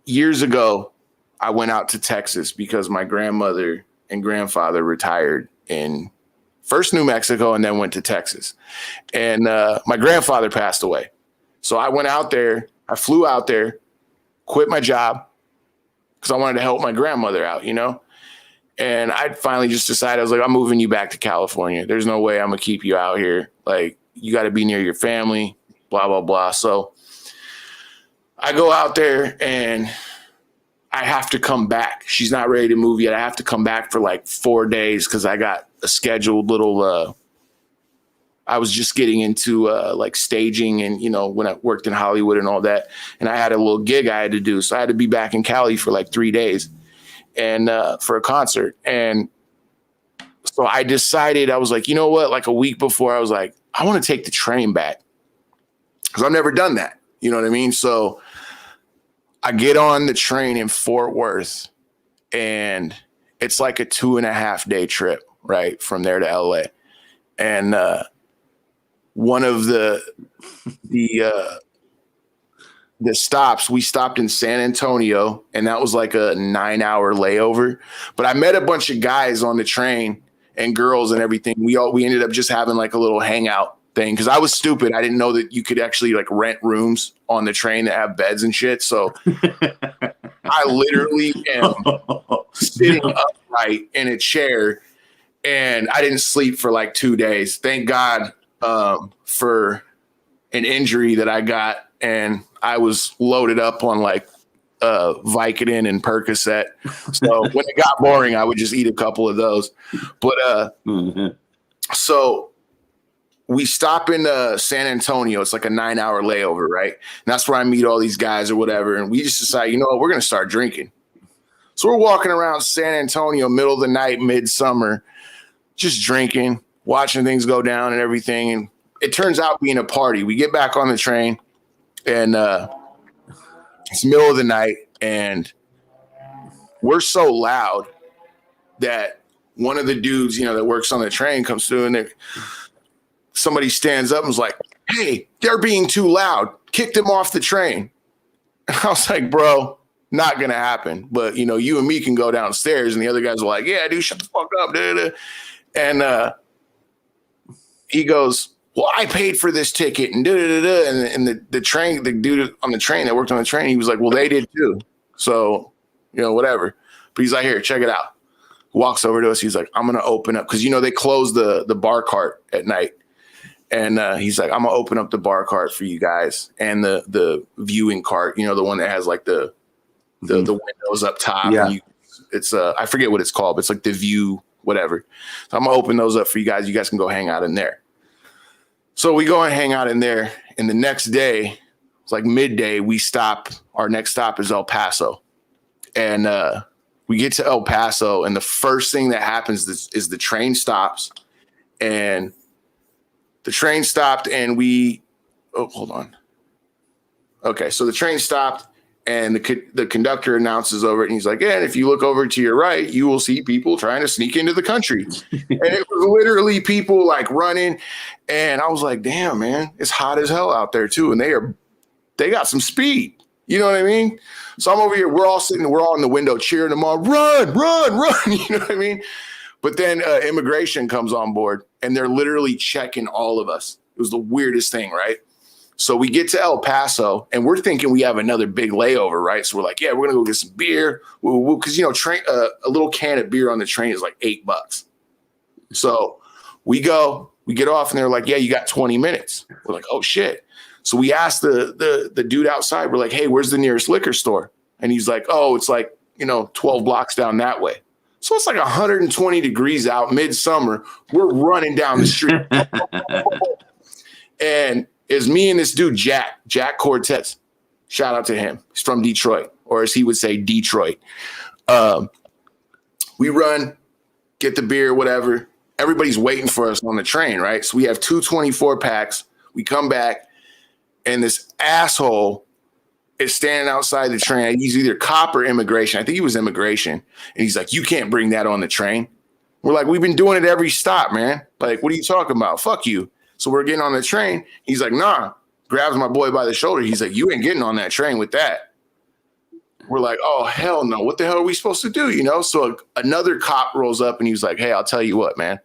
years ago, I went out to Texas because my grandmother and grandfather retired in first New Mexico and then went to Texas. And my grandfather passed away. So I went out there. I flew out there, quit my job because I wanted to help my grandmother out, And I finally just decided, I was like, I'm moving you back to California. There's no way I'm going to keep you out here. Like, you got to be near your family, blah, blah, blah. So I go out there and I have to come back. She's not ready to move yet. I have to come back for like 4 days because I got a scheduled little I was just getting into like staging and, when I worked in Hollywood and all that. And I had a little gig I had to do. So I had to be back in Cali for like 3 days and for a concert. And so I decided, I was like, you know what? Like a week before, I was like, I want to take the train back because I've never done that. You know what I mean? So I get on the train in Fort Worth and it's like a 2.5 day trip, right? From there to LA. And one of the stops, we stopped in San Antonio, and that was like a 9-hour layover. But I met a bunch of guys on the train and girls and everything. We ended up just having like a little hangout thing because I was stupid. I didn't know that you could actually like rent rooms on the train that have beds and shit. So I literally am sitting upright in a chair, and I didn't sleep for like 2 days. Thank God for an injury that I got, and I was loaded up on like Vicodin and Percocet. So when it got boring, I would just eat a couple of those. But so we stop in San Antonio. It's like a 9-hour layover, right? And that's where I meet all these guys or whatever. And we just decide, you know what, we're going to start drinking. So we're walking around San Antonio, middle of the night, midsummer, just drinking, watching things go down and everything. And it turns out being a party. We get back on the train, and it's middle of the night, and we're so loud that one of the dudes, that works on the train comes through, and somebody stands up and was like, "Hey, they're being too loud. Kick them off the train." And I was like, bro, not going to happen. But, you and me can go downstairs. And the other guys were like, "Yeah, dude, shut the fuck up." And he goes, "Well, I paid for this ticket." And and the dude on the train that worked on the train, he was like, "Well, they did too. So, whatever." But he's like, "Here, check it out." Walks over to us. He's like, "I'm going to open up." Because, they close the bar cart at night. And he's like, "I'm going to open up the bar cart for you guys. And the viewing cart, the one that has like the windows up top. Yeah. And it's I forget what it's called, but it's like the view, whatever. So I'm going to open those up for you guys. You guys can go hang out in there." So we go and hang out in there. And the next day, it's like midday, we stop. Our next stop is El Paso. And we get to El Paso. And the first thing that happens is the train stops. And the train stopped and hold on. Okay, so the train stopped and the conductor announces over it, and he's like, "Yeah, and if you look over to your right, you will see people trying to sneak into the country." And it was literally people like running. And I was like, damn, man, it's hot as hell out there too. And they are they got some speed. You know what I mean? So I'm over here. We're all in the window cheering them on. Run, run, run. You know what I mean? But then immigration comes on board, and they're literally checking all of us. It was the weirdest thing, right? So we get to El Paso, and we're thinking we have another big layover, right? So we're like, yeah, we're going to go get some beer. Because, a little can of beer on the train is like $8. So we get off, and they're like, yeah, you got 20 minutes. We're like, oh, shit. So we asked the dude outside, we're like, hey, where's the nearest liquor store? And he's like, oh, it's like, 12 blocks down that way. So it's like 120 degrees out, midsummer. We're running down the street. And it's me and this dude, Jack Cortez. Shout out to him. He's from Detroit, or as he would say, Detroit. We run, get the beer, whatever. Everybody's waiting for us on the train, right? So we have 2 24-packs. We come back, and this asshole is standing outside the train. He's either cop or immigration. I think he was immigration. And he's like, you can't bring that on the train. We're like, we've been doing it every stop, man. Like, what are you talking about? Fuck you. So we're getting on the train. He's like, nah. Grabs my boy by the shoulder. He's like, you ain't getting on that train with that. We're like, oh, hell no. What the hell are we supposed to do? So another cop rolls up and he's like, hey, I'll tell you what, man.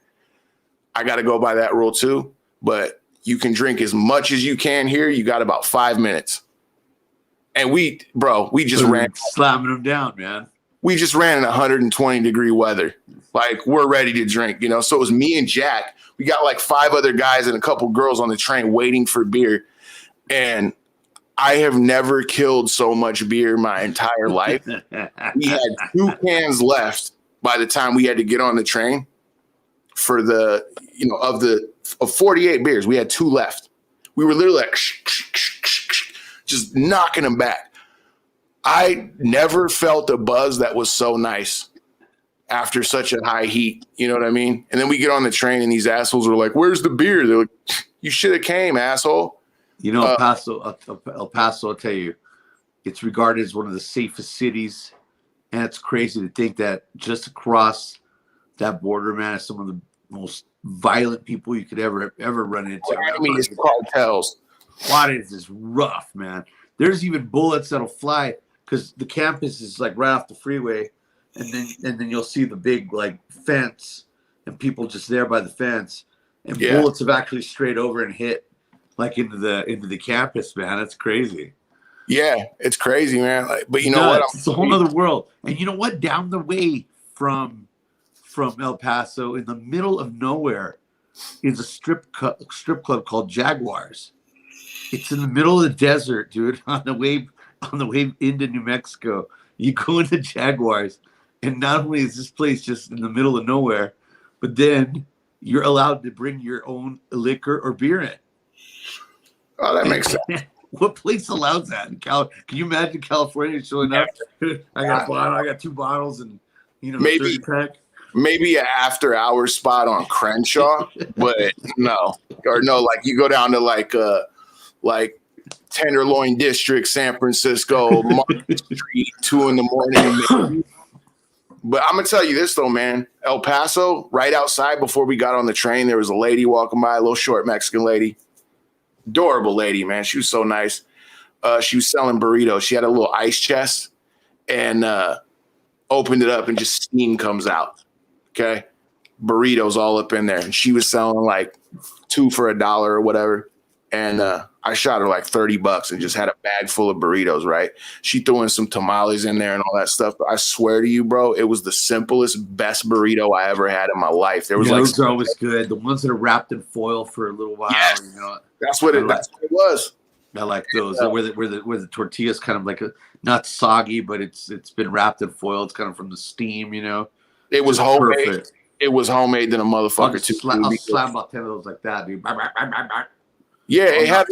I got to go by that rule too. But you can drink as much as you can here. You got about 5 minutes. And we just ran. Slamming them down, man. We just ran in 120-degree weather. Like, we're ready to drink, So it was me and Jack. We got like 5 other guys and a couple girls on the train waiting for beer. And I have never killed so much beer my entire life. We had 2 cans left by the time we had to get on the train for of 48 beers. We had 2 left. We were literally like just knocking them back. I never felt a buzz that was so nice after such a high heat. You know what I mean? And then we get on the train and these assholes are like, where's the beer? They're like, you should have came, asshole. El Paso, I'll tell you, it's regarded as one of the safest cities. And it's crazy to think that just across that border, man, is some of the most violent people you could ever run into. I mean, it's cartels. Juarez is rough, man. There's even bullets that'll fly because the campus is like right off the freeway. And then you'll see the big like fence and people just there by the fence. And bullets have actually strayed over and hit like into the campus, man. That's crazy. Yeah, it's crazy, man. But you know what? It's a whole other world. And you know what? Down the way from El Paso, in the middle of nowhere, is a strip club called Jaguars. It's in the middle of the desert, dude. On the way into New Mexico, you go into Jaguars, and not only is this place just in the middle of nowhere, but then you're allowed to bring your own liquor or beer in. Oh, that makes sense. What place allows that? Can you imagine California showing up? I got a bottle. I got 2 bottles, and maybe 30-pack. Maybe an after-hours spot on Crenshaw, but no, like you go down to like Tenderloin District, San Francisco, Market Street, 2 a.m. But I'm gonna tell you this though, man. El Paso, right outside before we got on the train, there was a lady walking by, a little short Mexican lady. Adorable lady, man. She was so nice. She was selling burritos. She had a little ice chest and opened it up and just steam comes out. Okay. Burritos all up in there. And she was selling like 2 for $1 or whatever. And I shot her like $30 and just had a bag full of burritos, right? She threw in some tamales in there and all that stuff. But I swear to you, bro, it was the simplest, best burrito I ever had in my life. There was those are always good. The ones that are wrapped in foil for a little while. Yes. That's what it was. I like those. Where the tortilla's kind of like not soggy, but it's been wrapped in foil. It's kind of from the steam, It was homemade. Perfect. It was homemade than a motherfucker too. I'll slam about 10 of those like that, dude. Yeah, it had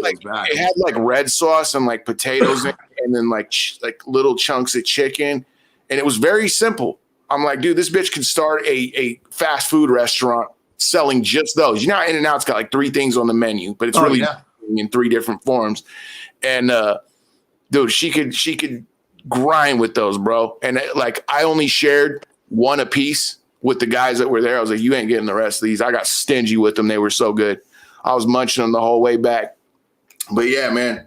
like red sauce and like potatoes in it, and then like little chunks of chicken, and it was very simple. I'm like, dude, this bitch could start a fast food restaurant selling just those. In-N-Out's got like 3 things on the menu, but it's really in 3 different forms. And dude, she could grind with those, bro. And like I only shared 1 apiece with the guys that were there. I was like, you ain't getting the rest of these. I got stingy with them. They were so good. I was munching them the whole way back. But yeah, man,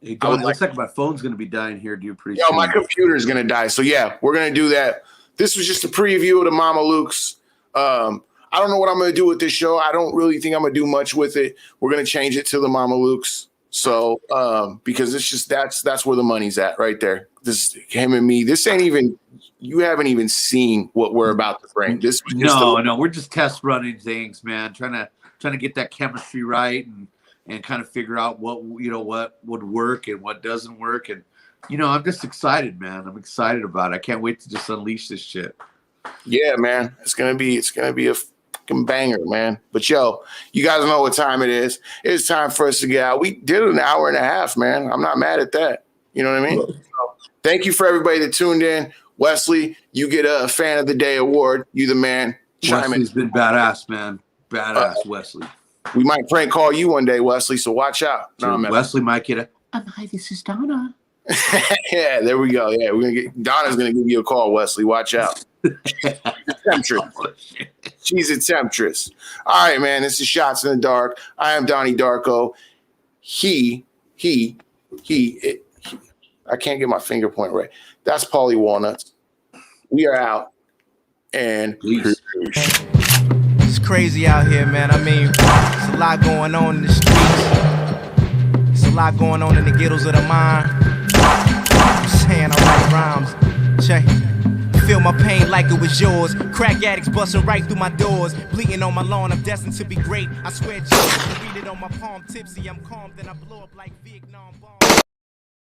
Hey, Donny, looks like my phone's gonna be dying here, dude. Pretty soon. My computer's gonna die. So yeah, we're gonna do that. This was just a preview of the Mama Luke's. I don't know what I'm gonna do with this show. I don't really think I'm gonna do much with it. We're gonna change it to the Mama Luke's. So because it's just that's where the money's at right there. This him and me. This ain't even. You haven't even seen what we're about to bring. This was just no. We're just test running things, man. Trying to get that chemistry right and kind of figure out what would work and what doesn't work. And I'm just excited, man. I'm excited about it. I can't wait to just unleash this shit. Yeah, man. It's gonna be a fucking banger, man. But yo, you guys know what time it is. It's time for us to get out. We did an hour and a half, man. I'm not mad at that. You know what I mean? So, thank you for everybody that tuned in. Wesley, you get a Fan of the Day award. You the man. Wesley's been badass, man. Badass, Wesley. We might prank call you one day, Wesley, so watch out. Wesley might get it. Hi, this is Donna. Yeah, there we go. Yeah, Donna's gonna give you a call, Wesley. Watch out. She's a temptress. All right, man. This is Shots in the Dark. I am Donny Darko. He. I can't get my finger point right. That's Paulie Walnuts. We are out. And peace. It's crazy out here, man. I mean, there's a lot going on in the streets. There's a lot going on in the ghettos of the mind. I'm saying I write rhymes. Check. Feel my pain like it was yours. Crack addicts busting right through my doors. Bleeding on my lawn, I'm destined to be great. I swear, Jesus, read it on my palm. Tipsy, I'm calm, then I blow up like Vietnam bomb.